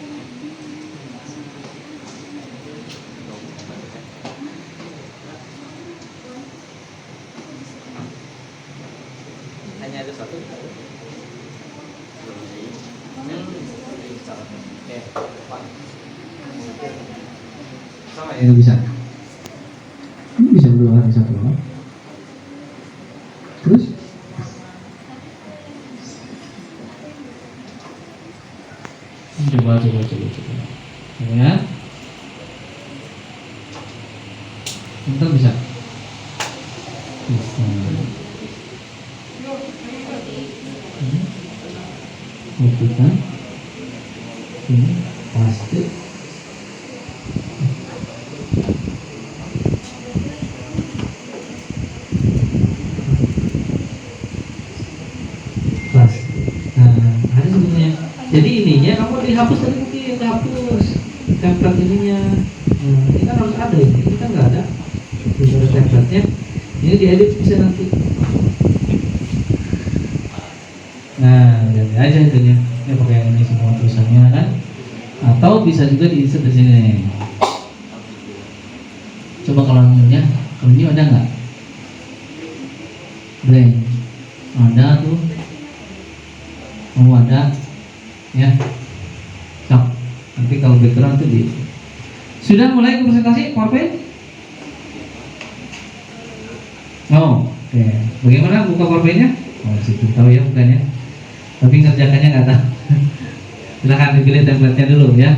A: Hanya ada satu. Oke, sama ya bisa. Ini bisa berdua kali satu orang. Terus? Coba. Ya. Bentar bisa. Bisa. Buktikan. Ini pasti. Ada sebenarnya. Jadi ininya kamu dihapus tadi mungkin dihapus template ininya. Ini kan harus ada ini kan nggak ada. Bisa ada template-nya. Ini diedit bisa nanti. Nah, jadi aja itunya. Ini pakai yang ini semua tulisannya kan. Atau bisa juga di-insert di sini. Coba kalau new ada nggak? Blank. Ada tuh. Oh ada. Ya. Cok. Nanti kalau background tuh di. Sudah mulai ke presentasi PowerPoint? Oh, oke. Bagaimana buka PowerPoint-nya? Oh, situ tahu ya bukan ya. Tapi ngerjakannya nggak tahu. Silahkan dipilih template-nya dulu ya.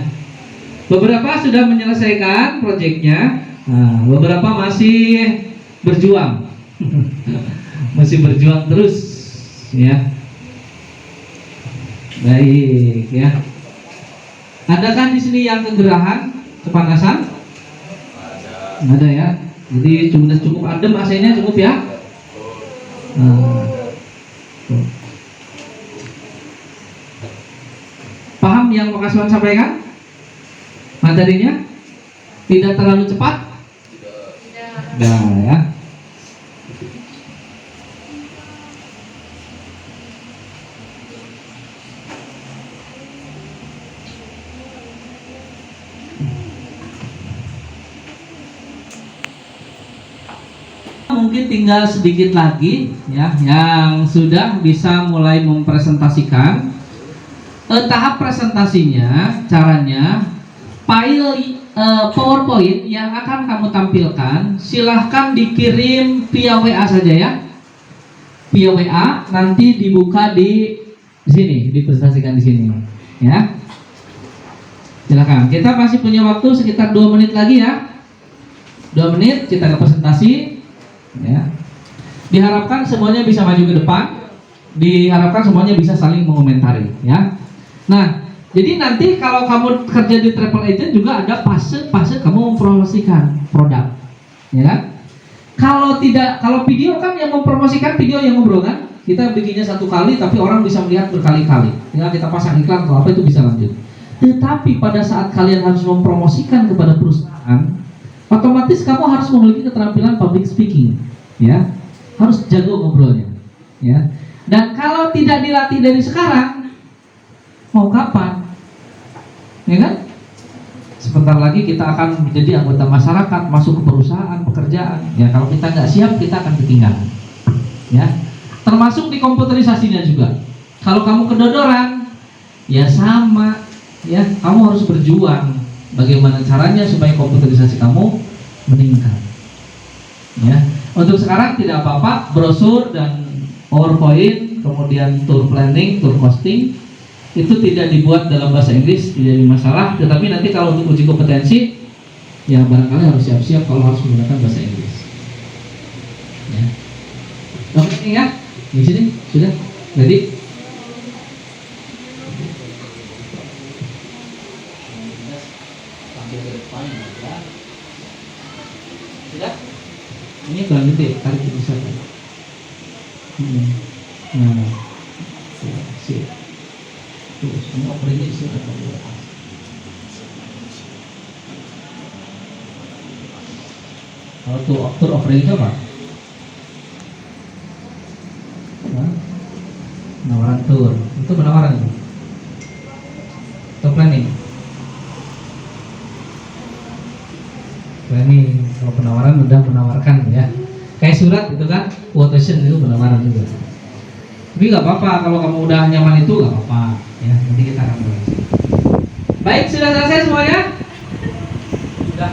A: Beberapa sudah menyelesaikan proyeknya, nah, beberapa masih berjuang, masih berjuang terus, ya. Baik ya. Adakah di sini yang kegerahan, kepanasan? Ada ya. Jadi cukup adem AC-nya cukup ya. Nah, tuh. Paham yang Pak Kaswan sampaikan? Materinya tidak terlalu cepat? Tidak ya. Mungkin tinggal sedikit lagi ya yang sudah bisa mulai mempresentasikan. Tahap presentasinya, caranya file PowerPoint yang akan kamu tampilkan silahkan dikirim via WA saja ya, via WA, nanti dibuka di sini, dipresentasikan di sini ya. Silahkan. Kita masih punya waktu sekitar 2 menit lagi ya, 2 menit kita ke presentasi ya. Diharapkan semuanya bisa maju ke depan, diharapkan semuanya bisa saling mengomentari ya. Nah, jadi nanti kalau kamu kerja di travel agent juga ada fase kamu mempromosikan produk, ya kan? Kalau video kan yang mempromosikan video yang ngobrol kan, kita bikinnya 1 kali tapi orang bisa melihat berkali-kali. Tinggal kita pasang iklan atau apa itu bisa lanjut. Tetapi pada saat kalian harus mempromosikan kepada perusahaan, otomatis kamu harus memiliki keterampilan public speaking, ya, harus jago ngobrolnya, ya. Dan kalau tidak dilatih dari sekarang, mau kapan? Ya kan? Sebentar lagi kita akan menjadi anggota masyarakat, masuk ke perusahaan, pekerjaan. Ya kalau kita nggak siap, kita akan ketinggalan. Ya, termasuk di komputerisasinya juga. Kalau kamu kedodoran, ya sama. Ya, kamu harus berjuang. Bagaimana caranya supaya komputerisasi kamu meningkat. Ya, untuk sekarang tidak apa-apa, brosur dan PowerPoint, kemudian tour planning, tour costing itu tidak dibuat dalam bahasa Inggris, tidak jadi masalah. Tetapi nanti kalau untuk uji kompetensi, ya barangkali harus siap-siap kalau harus menggunakan bahasa Inggris. Ya. Oke ya, di sini sudah. Jadi sudah. Ini kurang gede, tarik bisa. Nah, sip. Semua prediksi atau Kalau tour offering itu apa? Hah? Penawaran tour. Itu penawaran itu. Atau planning? Planning. Kalau penawaran udah menawarkan ya. Kayak surat itu kan, quotation itu penawaran juga. Tapi nggak apa-apa kalau kamu udah nyaman itu nggak apa-apa ya. Nanti kita akan mulai. Baik, sudah selesai semuanya?
B: Sudah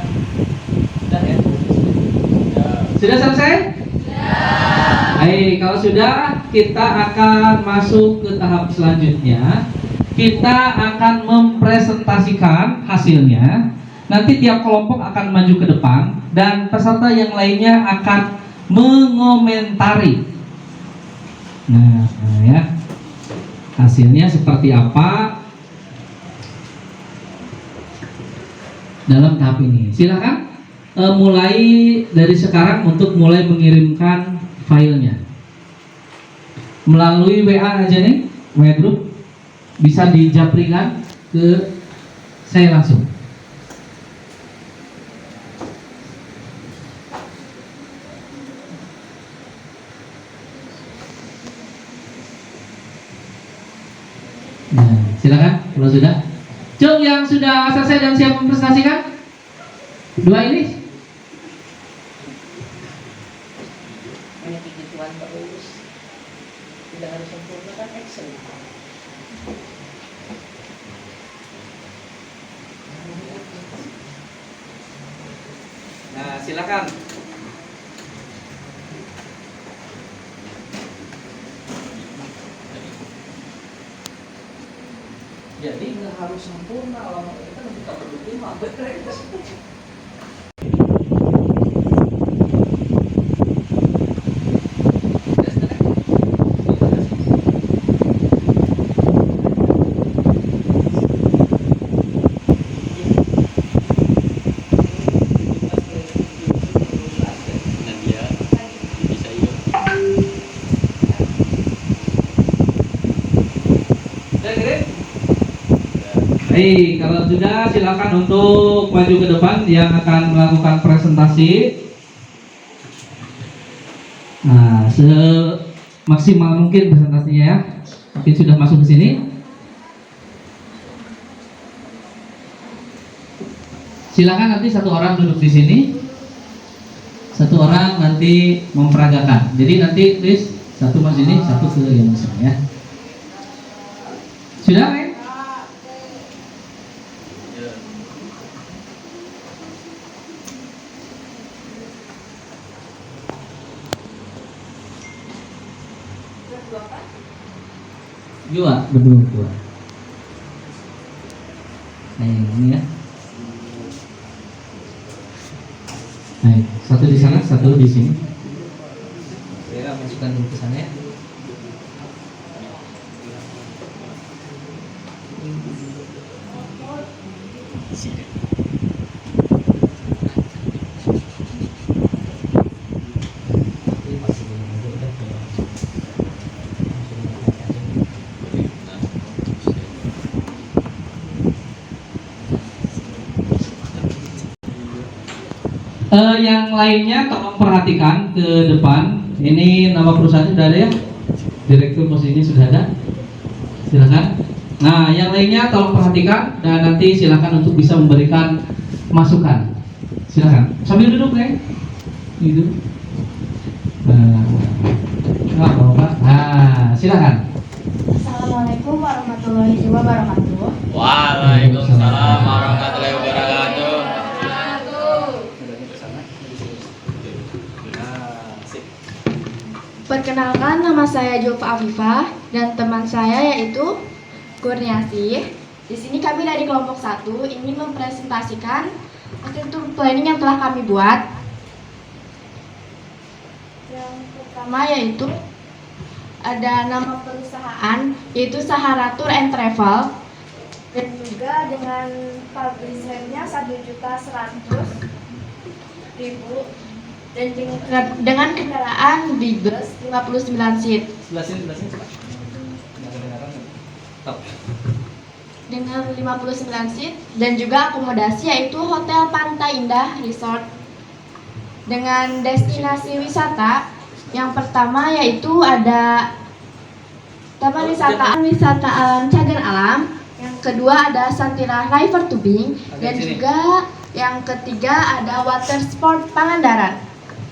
B: ya.
A: Sudah selesai? Baik, kalau sudah kita akan masuk ke tahap selanjutnya. Kita akan mempresentasikan hasilnya. Nanti tiap kelompok akan maju ke depan dan peserta yang lainnya akan mengomentari. Nah, ya. Hasilnya seperti apa dalam tahap ini. Silakan mulai dari sekarang untuk mulai mengirimkan filenya melalui WA aja nih, WA group bisa dijaprikan ke saya langsung. Nah, silakan kalau sudah. Cung yang sudah selesai dan siap mempresentasikan. Dua ini.
G: Hanya begituan terus, tidak harus sempurna kan Excel.
A: Nah, silakan.
B: Jadi nggak harus sempurna, lama kita nanti tak berdua mabek.
E: Nadia bisa yuk.
A: Baik, kalau sudah silakan untuk maju ke depan yang akan melakukan presentasi. Nah, semaksimal mungkin presentasinya ya. Mungkin sudah masuk ke sini. Silakan nanti satu orang duduk di sini. Satu orang nanti memperagakan. Jadi nanti please satu mas ini, satu ke yang besar ya. Sudah, Ren? Dua, berdua. Nah, ini ya. Nah, satu di sana, satu di sini. Saya masukkan dulu ke sana ya. Yang lainnya tolong perhatikan ke depan. Ini nama perusahaannya sudah ada ya? Direktur posisinya sudah ada. Silakan. Nah, yang lainnya tolong perhatikan dan nanti silakan untuk bisa memberikan masukan. Silakan. Sambil duduk, Neng. Duduk. Nah, silakan.
C: Assalamualaikum warahmatullahi wabarakatuh.
E: Waalaikumsalam warahmatullahi wabarakatuh.
C: Perkenalkan, nama saya Julfa Afifah dan teman saya yaitu Kurniasih. Di sini kami dari kelompok 1 ingin mempresentasikan hasil tour planning yang telah kami buat. Yang pertama yaitu ada nama perusahaan yaitu Sahara Tour and Travel dan juga dengan publishernya 1.100.000 dan dengan kendaraan di bus 59 seat.
B: Sini coba. Top.
C: Dengan 59 seat dan juga akomodasi yaitu Hotel Pantai Indah Resort. dengan destinasi wisata. Yang pertama yaitu ada Taman Wisata Alam Cagar Alam. Yang kedua ada Santira River Tubing. Dan juga yang ketiga ada Water Sport Pangandaran.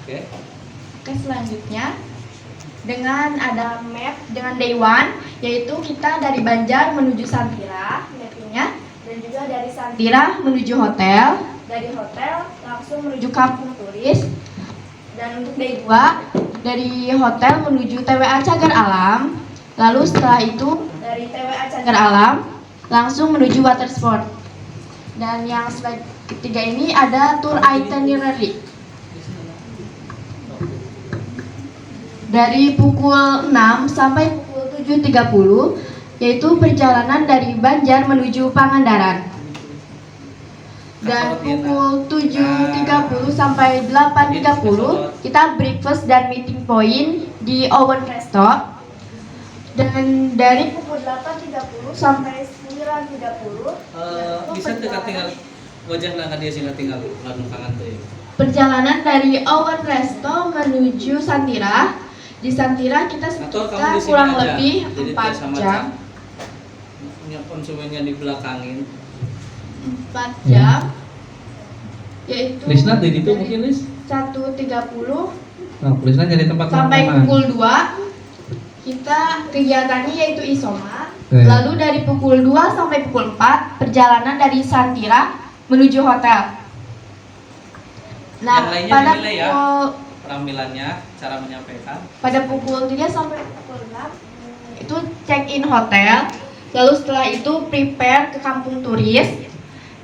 C: Oke, selanjutnya dengan ada map dengan day one, yaitu kita dari Banjar menuju Santira mappingnya, dan juga dari Santira menuju hotel, dari hotel langsung menuju kampung turis. Dan untuk day 2 dari hotel menuju TWA Cagar Alam, lalu setelah itu dari TWA Cagar Alam langsung menuju water sport. Dan yang slide ketiga ini ada tour itinerary. Dari pukul 6 sampai pukul 7.30, yaitu perjalanan dari Banjar menuju Pangandaran. Dan pukul 7.30 sampai 8.30 kita breakfast dan meeting point di Owen Resto. Dan dari pukul 8.30 sampai 9.30
A: bisa tinggal wajah nang dia sing tinggal lalu kangen tuh.
C: Perjalanan dari Owen Resto menuju Santira. Di Santira kita sekitar kurang lebih 4 jam.
A: Konsumennya di belakangin
C: 4 jam. Yaitu
A: Lisna di itu mungkin Lis
C: 1.30
A: nah, Lisna jadi tempat
C: sampai
A: teman-teman.
C: pukul 2 kita kegiatannya yaitu isoma.
A: Oke.
C: Lalu dari pukul 2 sampai pukul 4 perjalanan dari Santira menuju hotel. Nah,
A: Yang lainnya
C: pada
A: dinilai ya.
C: pukul
A: Perampilannya, cara menyampaikan.
C: pada pukul 3 sampai pukul 6 itu check in hotel. Lalu setelah itu prepare ke kampung turis.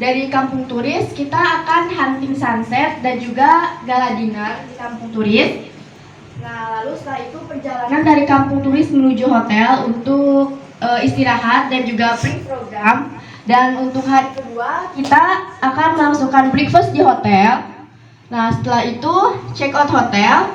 C: Dari kampung turis kita akan hunting sunset dan juga gala dinner di kampung turis. Nah, lalu setelah itu perjalanan dari kampung turis menuju hotel untuk istirahat dan juga pre-program. Dan untuk hari kedua kita akan melangsungkan breakfast di hotel. Nah, setelah itu check out hotel.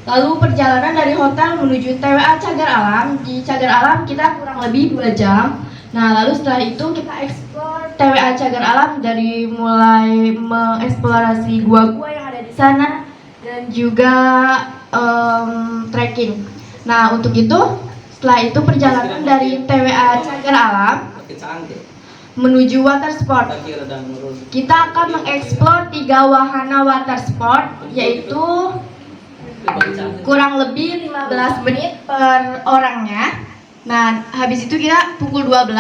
C: Lalu perjalanan dari hotel menuju TWA Cagar Alam. Di Cagar Alam kita kurang lebih 2 jam. Nah, lalu setelah itu kita explore TWA Cagar Alam dari mulai mengeksplorasi gua-gua yang ada di sana dan juga trekking. Nah, untuk itu setelah itu perjalanan dari TWA Cagar Alam menuju water sport. Kita akan mengeksplor 3 wahana water sport, yaitu kurang lebih 15 menit per orangnya. Nah, habis itu kita pukul 12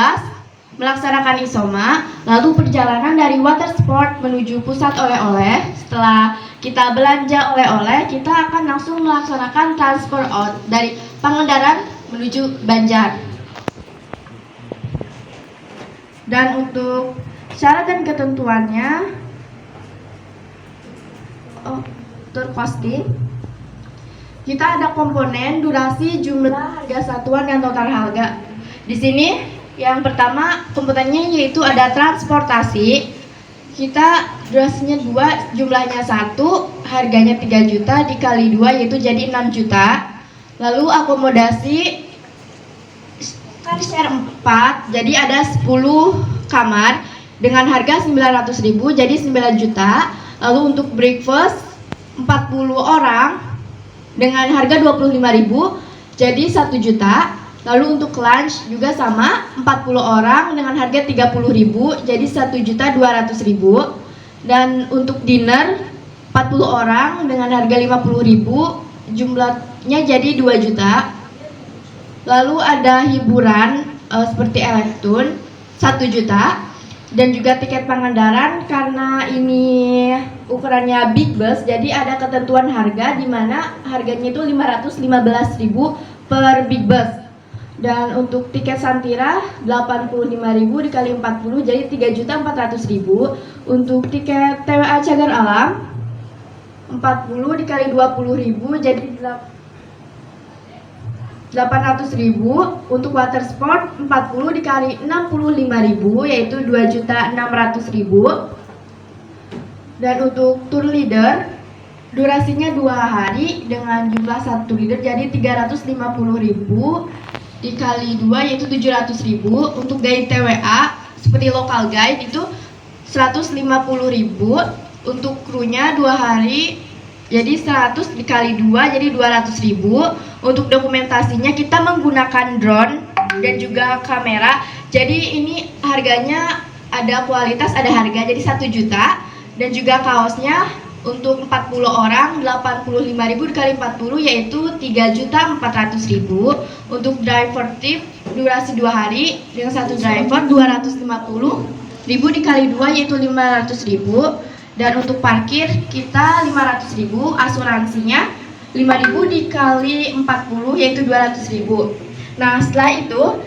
C: melaksanakan isoma, lalu perjalanan dari water sport menuju pusat oleh-oleh. Setelah kita belanja oleh-oleh, kita akan langsung melaksanakan transfer out dari Pangandaran menuju Banjar. Dan untuk syarat dan ketentuannya, tour costing, kita ada komponen, durasi, jumlah, harga satuan, dan total harga. Di sini yang pertama komponennya yaitu ada transportasi. Kita durasinya 2, jumlahnya 1, harganya 3 juta dikali 2 yaitu jadi 6 juta. Lalu akomodasi kan share 4, jadi ada 10 kamar dengan harga 900.000 jadi 9 juta. Lalu untuk breakfast 40 orang dengan harga 25.000 jadi 1 juta. Lalu untuk lunch juga sama 40 orang dengan harga 30.000 jadi 1.200.000. Dan untuk dinner 40 orang dengan harga 50.000 jumlahnya jadi 2 juta. Lalu ada hiburan seperti elektron 1 juta. Dan juga tiket Pangandaran karena ini ukurannya big bus jadi ada ketentuan harga di mana harganya itu 515.000 per big bus. Dan untuk tiket Santira 85.000 dikali 40 jadi 3.400.000. Untuk tiket TWA Cagar Alam 40 dikali 20.000 jadi 800.000. Untuk water sport 40 dikali 65.000 yaitu 2.600.000. Dan untuk tour leader durasinya 2 hari dengan jumlah 1 leader jadi 350.000 dikali 2 yaitu 700.000. Untuk guide TWA seperti local guide itu 150.000. Untuk krunya 2 hari Jadi 100 dikali 2 jadi 200.000. Untuk dokumentasinya kita menggunakan drone dan juga kamera. Jadi ini harganya ada kualitas, ada harga, jadi 1 juta. Dan juga kaosnya untuk 40 orang 85.000 dikali 40 yaitu 3.400.000. Untuk driver tip durasi 2 hari dengan 1 driver 250.000 dikali 2 yaitu 500.000. Dan untuk parkir kita 500.000, asuransinya 5.000 dikali 40 yaitu 200.000. Nah setelah itu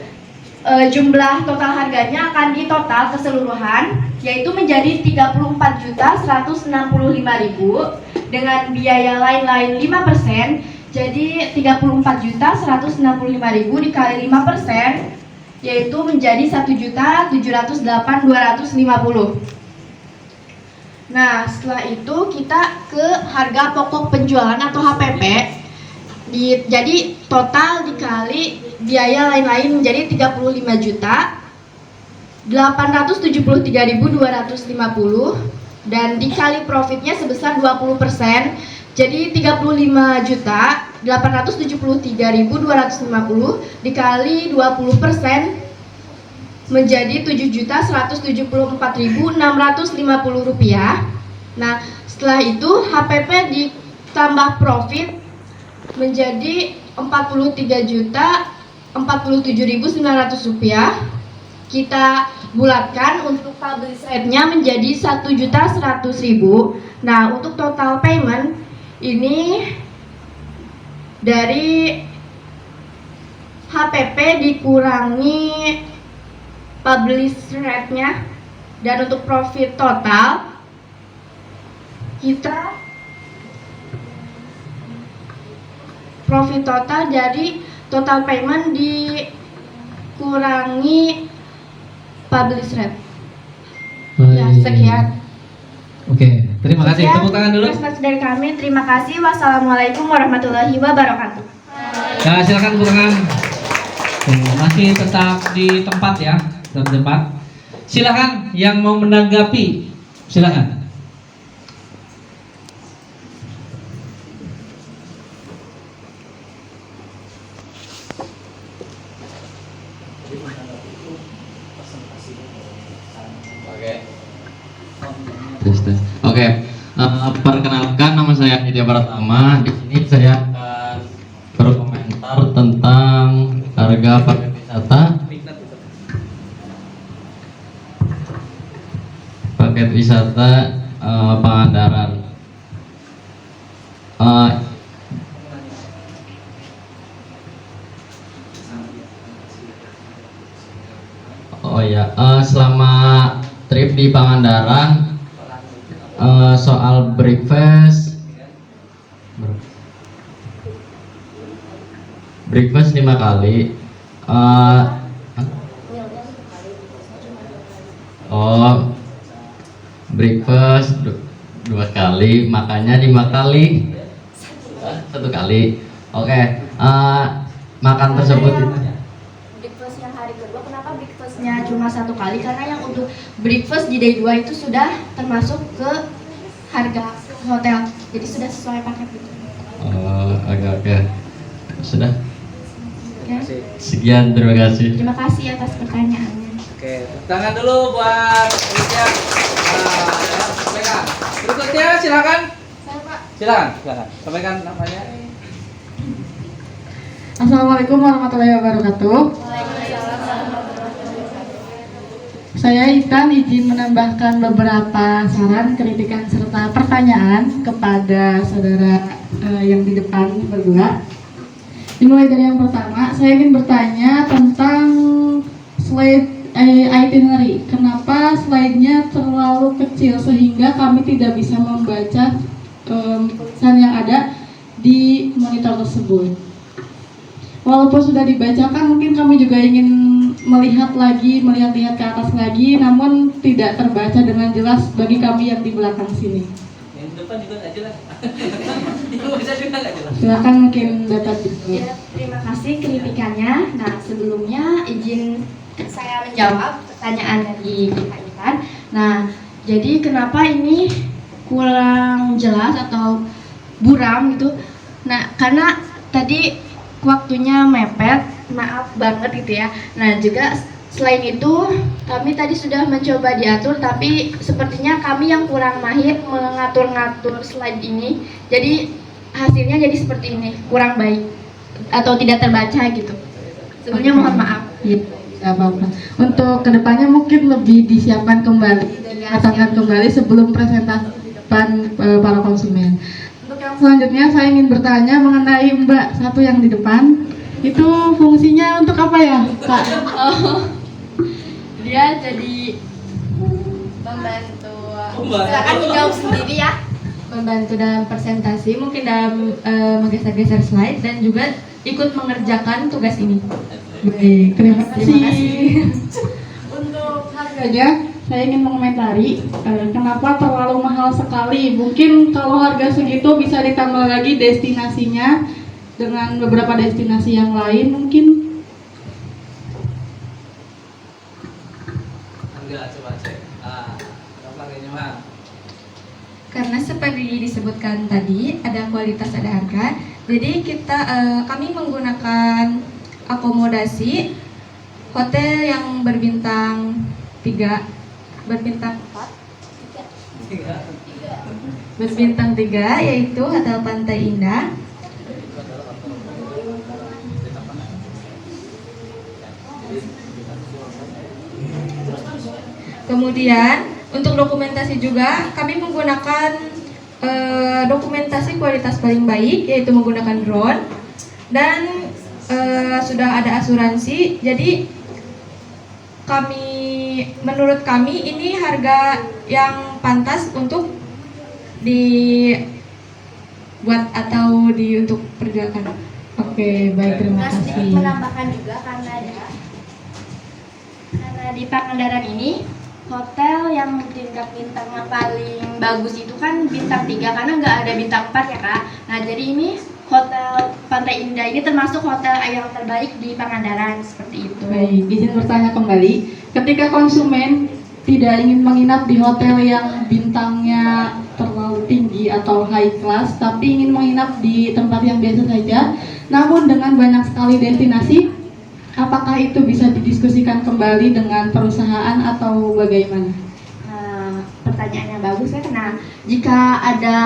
C: jumlah total harganya akan ditotal keseluruhan yaitu menjadi 34.165.000 dengan biaya lain-lain 5%. Jadi 34.165.000 dikali 5% yaitu menjadi 1.708.250. Nah, setelah itu kita ke harga pokok penjualan atau HPP. Jadi total dikali biaya lain-lain menjadi 35.873.250 dan dikali profitnya sebesar 20%. Jadi 35.873.250 dikali 20% menjadi 7.174.650 rupiah. Nah, setelah itu HPP ditambah profit menjadi 43.047.900 rupiah. Kita bulatkan untuk publish rate-nya menjadi 1.100.000. Nah, untuk total payment ini dari HPP dikurangi publish rate-nya dan untuk profit total kita profit total jadi total payment dikurangi publish rate. Ya, sekian.
A: Oke, terima kasih. Tepuk tangan dulu.
C: Prestasi dari kami. Terima kasih. Wassalamualaikum warahmatullahi wabarakatuh.
A: Nah, silakan tepuk tangan. Masih tetap di tempat ya. Tempat. Silakan yang mau menanggapi, silakan.
E: Oke. Perkenalkan, nama saya Aditya Pratama. Di sini saya akan berkomentar tentang harga paket wisata. Paket wisata Pangandaran. Selama trip di Pangandaran, soal breakfast 5 kali. Breakfast 2 kali, makannya 5 kali, 1 kali. Oke. Makan tersebut
C: Breakfast yang hari kedua, kenapa breakfastnya cuma 1 kali? Karena yang untuk breakfast di day 2 itu sudah termasuk ke harga hotel, jadi sudah sesuai paket itu.
E: Oke. Sudah.
C: Ya.
E: Sekian, terima kasih.
C: Terima kasih atas pertanyaannya.
A: Oke, tepuk tangan dulu buat Aditya. Sampaikan. Berikutnya silakan. Silakan. Sampaikan namanya.
F: Assalamualaikum warahmatullahi wabarakatuh. Saya Ikan izin menambahkan beberapa saran, kritikan serta pertanyaan kepada saudara yang di depan berdua. Dimulai dari yang pertama, saya ingin bertanya tentang slide itinerary. Kenapa slide-nya terlalu kecil sehingga kami tidak bisa membaca tulisan yang ada di monitor tersebut? Walaupun sudah dibacakan, mungkin kami juga ingin melihat ke atas lagi, namun tidak terbaca dengan jelas bagi kami yang di belakang sini.
B: Yang di depan juga nggak jelas. Bisa juga nggak jelas.
F: Silakan mungkin dapat dijawab.
C: Ya, terima kasih kritikannya. Nah, sebelumnya izin saya menjawab pertanyaan dari Pak Ikan. Nah, jadi kenapa ini kurang jelas atau buram gitu. Nah, karena tadi waktunya mepet, maaf banget gitu ya. Nah, juga selain itu kami tadi sudah mencoba diatur, tapi sepertinya kami yang kurang mahir mengatur-ngatur slide ini. Jadi hasilnya jadi seperti ini, kurang baik atau tidak terbaca gitu. Sebelumnya mohon maaf.
F: Iya, tidak apa-apa. Untuk kedepannya mungkin lebih disiapkan kembali, dimatangkan kembali sebelum presentasi di depan para konsumen. Untuk yang selanjutnya saya ingin bertanya mengenai Mbak satu yang di depan. Itu fungsinya untuk apa ya, Kak?
C: Oh, dia jadi membantu. Silakan dijawab sendiri ya. Membantu dalam presentasi, mungkin dalam menggeser-geser slide dan juga ikut mengerjakan tugas ini.
F: Baik, terima kasih.
C: Terima kasih.
F: Untuk harganya, saya ingin mengomentari kenapa terlalu mahal sekali. Mungkin kalau harga segitu bisa ditambah lagi destinasinya dengan beberapa destinasi yang lain mungkin.
A: Enggak, coba cek. Apa kayaknya mah?
C: Karena seperti disebutkan tadi, ada kualitas, ada harga. Jadi kami menggunakan akomodasi hotel yang berbintang 3, berbintang 4, berbintang 3, yaitu Hotel Pantai Indah. Kemudian untuk dokumentasi juga kami menggunakan dokumentasi kualitas paling baik, yaitu menggunakan drone, dan sudah ada asuransi. Jadi menurut kami ini harga yang pantas untuk dibuat atau untuk perjualkan.
F: Oke, baik, terima kasih.
C: Menambahkan juga karena di Pangandaran ini hotel yang tingkat bintangnya paling bagus itu kan bintang 3 karena nggak ada bintang 4 ya Kak. Nah, jadi ini Hotel Pantai Indah ini termasuk hotel yang terbaik di Pangandaran, seperti itu.
F: Baik, izin bertanya kembali. Ketika konsumen tidak ingin menginap di hotel yang bintangnya terlalu tinggi atau high class, tapi ingin menginap di tempat yang biasa saja, namun dengan banyak sekali destinasi, apakah itu bisa didiskusikan kembali dengan perusahaan atau bagaimana?
C: Pertanyaan yang bagus ya. Nah, jika ada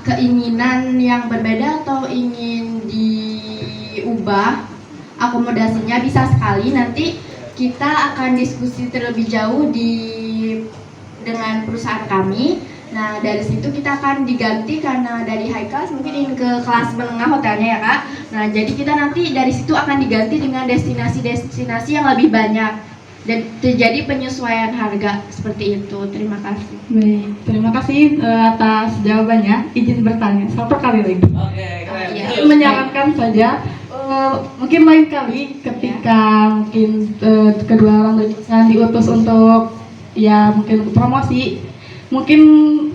C: keinginan yang berbeda atau ingin diubah akomodasinya, bisa sekali. Nanti kita akan diskusi terlebih jauh dengan perusahaan kami. Nah, dari situ kita akan diganti karena dari high class mungkin ingin ke kelas menengah hotelnya ya Kak. Nah, jadi kita nanti dari situ akan diganti dengan destinasi-destinasi yang lebih banyak dan terjadi penyesuaian harga seperti itu. Terima kasih.
F: Baik, terima kasih atas jawabannya. Izin bertanya satu kali lagi.
A: Oke, keren.
C: Iya.
F: Menyarankan saja mungkin lain kali ketika mungkin kedua orang dosen diutus untuk ya mungkin promosi, mungkin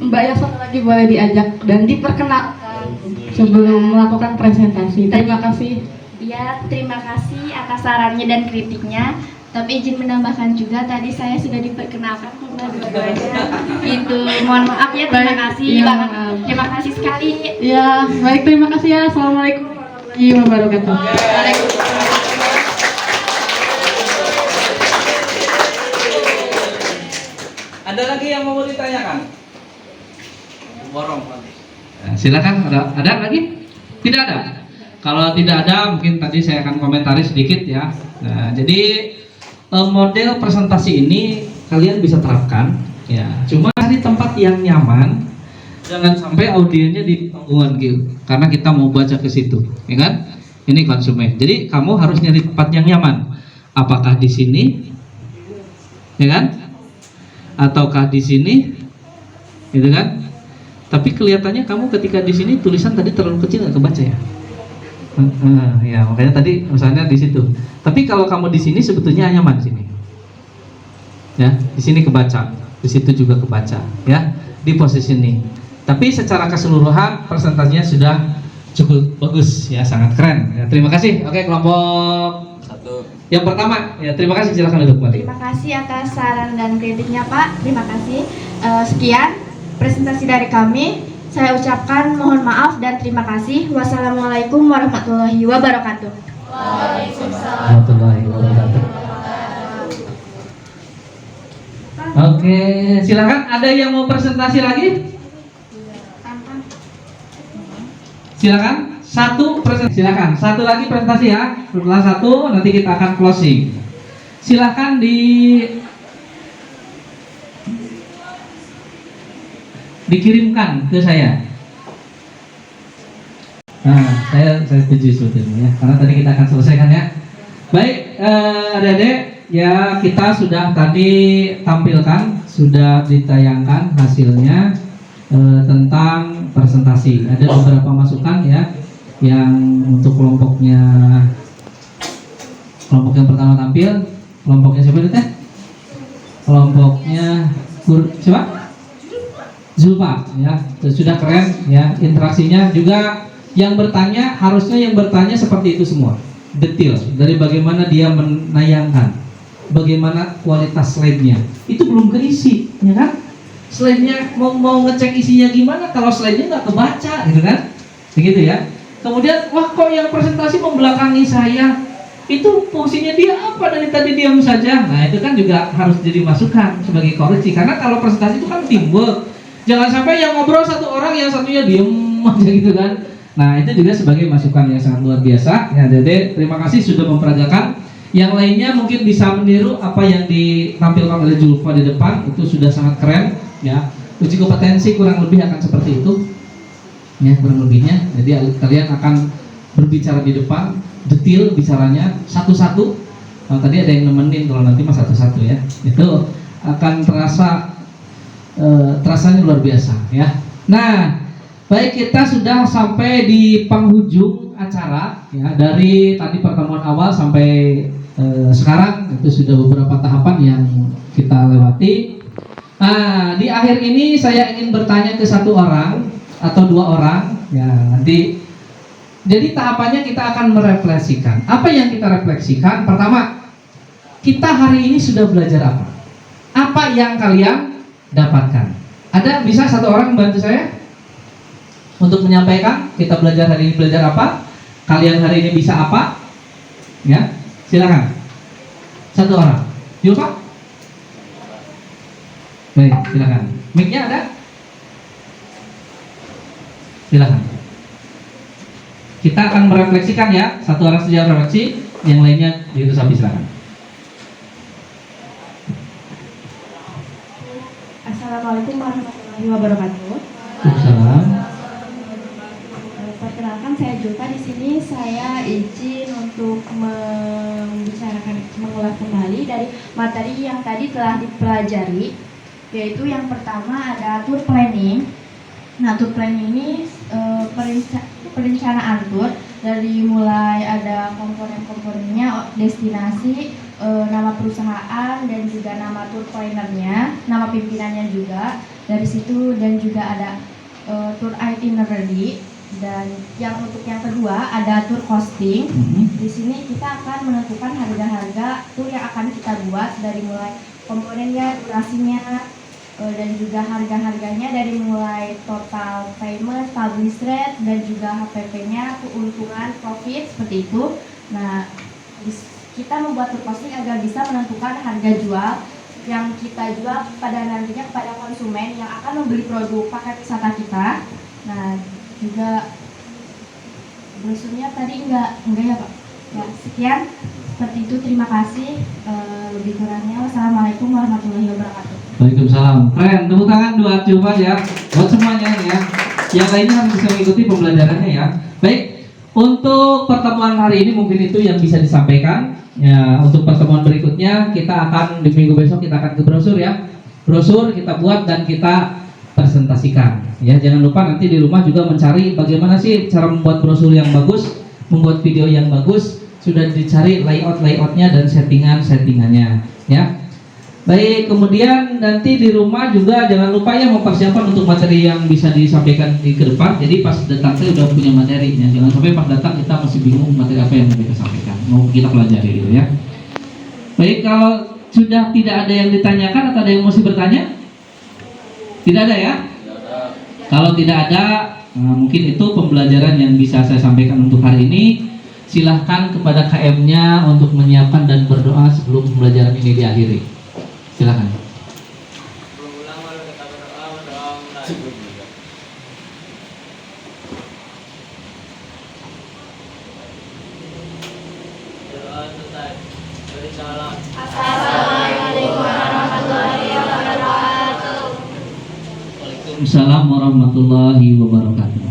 F: Mbak yang satu lagi boleh diajak dan diperkenalkan sebelum melakukan presentasi. Terima kasih.
C: Ya, terima kasih atas sarannya dan kritiknya. Tapi izin menambahkan juga tadi saya sudah diperkenalkan kepada dua-duanya. Itu mohon maaf ya, terima
F: Baik,
C: kasih
F: iya,
C: banget.
F: maaf.
C: Terima kasih sekali.
F: Ya, baik, terima kasih ya. Assalamualaikum warahmatullahi wabarakatuh.
C: Waalaikumsalam.
A: Ada lagi yang mau ditanyakan? Borong. Silakan, ada lagi? Tidak ada. Kalau tidak ada, mungkin tadi saya akan komentari sedikit ya. Nah, jadi model presentasi ini kalian bisa terapkan ya. Cuma cari tempat yang nyaman. Jangan sampai audiennya di tanggungan gitu. Karena kita mau baca ke situ, ya kan? Ini konsumen. Jadi kamu harus nyari tempat yang nyaman. Apakah di sini? Ya kan? Ataukah di sini? Gitu kan? Tapi kelihatannya kamu ketika di sini tulisan tadi terlalu kecil nggak kebaca ya? Ya makanya tadi misalnya di situ. Tapi kalau kamu di sini sebetulnya nyaman di sini. Ya, di sini kebaca, di situ juga kebaca, ya, di posisi ini. Tapi secara keseluruhan presentasinya sudah cukup bagus, ya, sangat keren. Ya, terima kasih. Oke, kelompok satu. Yang pertama, ya, terima kasih. Silakan duduk kembali.
C: Terima kasih atas saran dan kritiknya Pak. Terima kasih. Sekian presentasi dari kami. Saya ucapkan mohon maaf dan terima kasih. Wassalamualaikum warahmatullahi wabarakatuh.
A: Warahmatullahi wabarakatuh. Oke, silakan. Ada yang mau presentasi lagi? Silakan. Satu presentasi. Silakan. Satu lagi presentasi ya. Setelah satu nanti kita akan closing. Silakan dikirimkan ke saya. Nah, saya setuju sebetulnya ya, karena tadi kita akan selesaikan ya. Baik, adik-adik, ya kita sudah tadi tampilkan, sudah ditayangkan hasilnya tentang presentasi. Ada beberapa masukan ya, yang untuk kelompok yang pertama tampil, kelompoknya siapa itu teh? Kelompoknya siapa? Zulfa ya, sudah keren ya, interaksinya juga. Yang bertanya, harusnya yang bertanya seperti itu semua, detail dari bagaimana dia menayangkan, bagaimana kualitas slide-nya, itu belum keisi ya kan. Slide-nya mau ngecek isinya gimana kalau slide-nya nggak kebaca gitu kan, begitu ya. Kemudian wah kok yang presentasi membelakangi saya, itu fungsinya dia apa, dari tadi diam saja. Nah itu kan juga harus jadi masukan sebagai koreksi, karena kalau presentasi itu kan teamwork. Jangan sampai yang ngobrol satu orang, yang satunya diem aja gitu kan. Nah itu juga sebagai masukan yang sangat luar biasa ya. Dede, terima kasih sudah memperagakan. Yang lainnya mungkin bisa meniru apa yang ditampilkan oleh Zulfa di depan, itu sudah sangat keren ya. Uji kompetensi kurang lebih akan seperti itu ya, kurang lebihnya. Jadi kalian akan berbicara di depan, detail bicaranya satu-satu. Tadi ada yang nemenin, kalau nanti mah satu-satu ya, itu akan terasanya luar biasa ya. Nah, baik, kita sudah sampai di penghujung acara ya, dari tadi pertemuan awal sampai sekarang itu sudah beberapa tahapan yang kita lewati. Nah, di akhir ini saya ingin bertanya ke satu orang atau dua orang ya, nanti jadi tahapannya kita akan merefleksikan. Apa yang kita refleksikan? Pertama, kita hari ini sudah belajar apa? Apa yang kalian dapatkan? Ada bisa satu orang membantu saya untuk menyampaikan kita belajar hari ini, belajar apa? Kalian hari ini bisa apa? Ya, silakan. Satu orang. Yuk Pak. Baik, silakan. Mic-nya ada? Silakan. Kita akan merefleksikan ya. Satu orang saja refleksi, yang lainnya itu sampai silakan.
C: Assalamualaikum warahmatullahi wabarakatuh.
A: Waalaikumsalam.
C: Perkenalkan, saya Julfa. Di sini saya izin untuk mengulas kembali dari materi yang tadi telah dipelajari, yaitu yang pertama ada tour planning. Nah, tour planning ini perencanaan tour, dari mulai ada komponen-komponennya, destinasi, nama perusahaan, dan juga nama tour plannernya, nama pimpinannya juga dari situ, dan juga ada tour itinerary. Dan yang untuk yang kedua ada tour costing. Di sini kita akan menentukan harga-harga tour yang akan kita buat, dari mulai komponennya, durasinya, dan juga harga-harganya, dari mulai total payment, publish rate, dan juga HPP-nya, keuntungan, profit, seperti itu. Nah, kita membuat tour costing agar bisa menentukan harga jual yang kita jual pada nantinya kepada konsumen yang akan membeli produk paket wisata kita. Nah, juga brosurnya tadi enggak ya Pak. Ya, sekian, seperti itu, terima kasih. Lebih kurangnya wassalamualaikum warahmatullahi wabarakatuh.
A: Waalaikumsalam. Keren, tepuk tangan buat Julfa ya, buat semuanya ya. Yang lainnya harus bisa mengikuti pembelajarannya ya. Baik, untuk pertemuan hari ini mungkin itu yang bisa disampaikan. Ya, untuk pertemuan berikutnya kita akan di minggu besok kita akan ke brosur ya. Brosur kita buat dan kita presentasikan ya. Jangan lupa nanti di rumah juga mencari bagaimana sih cara membuat brosur yang bagus, membuat video yang bagus. Sudah dicari layoutnya dan settingannya ya. Baik, kemudian nanti di rumah juga jangan lupa ya mempersiapkan untuk materi yang bisa disampaikan di ke depan. Jadi pas datang saya udah punya materinya, jangan sampai pas datang kita masih bingung materi apa yang kita sampaikan, mau kita pelajari gitu ya. Baik, kalau sudah tidak ada yang ditanyakan atau ada yang masih bertanya? Tidak ada ya? Kalau tidak ada, mungkin itu pembelajaran yang bisa saya sampaikan untuk hari ini. Silahkan kepada KM-nya untuk menyiapkan dan berdoa sebelum pembelajaran ini diakhiri. Silahkan.
B: Berulang lalu kita berdoa mulai. Doa selesai. Beri salam.
A: Waalaikumsalam warahmatullahi wabarakatuh.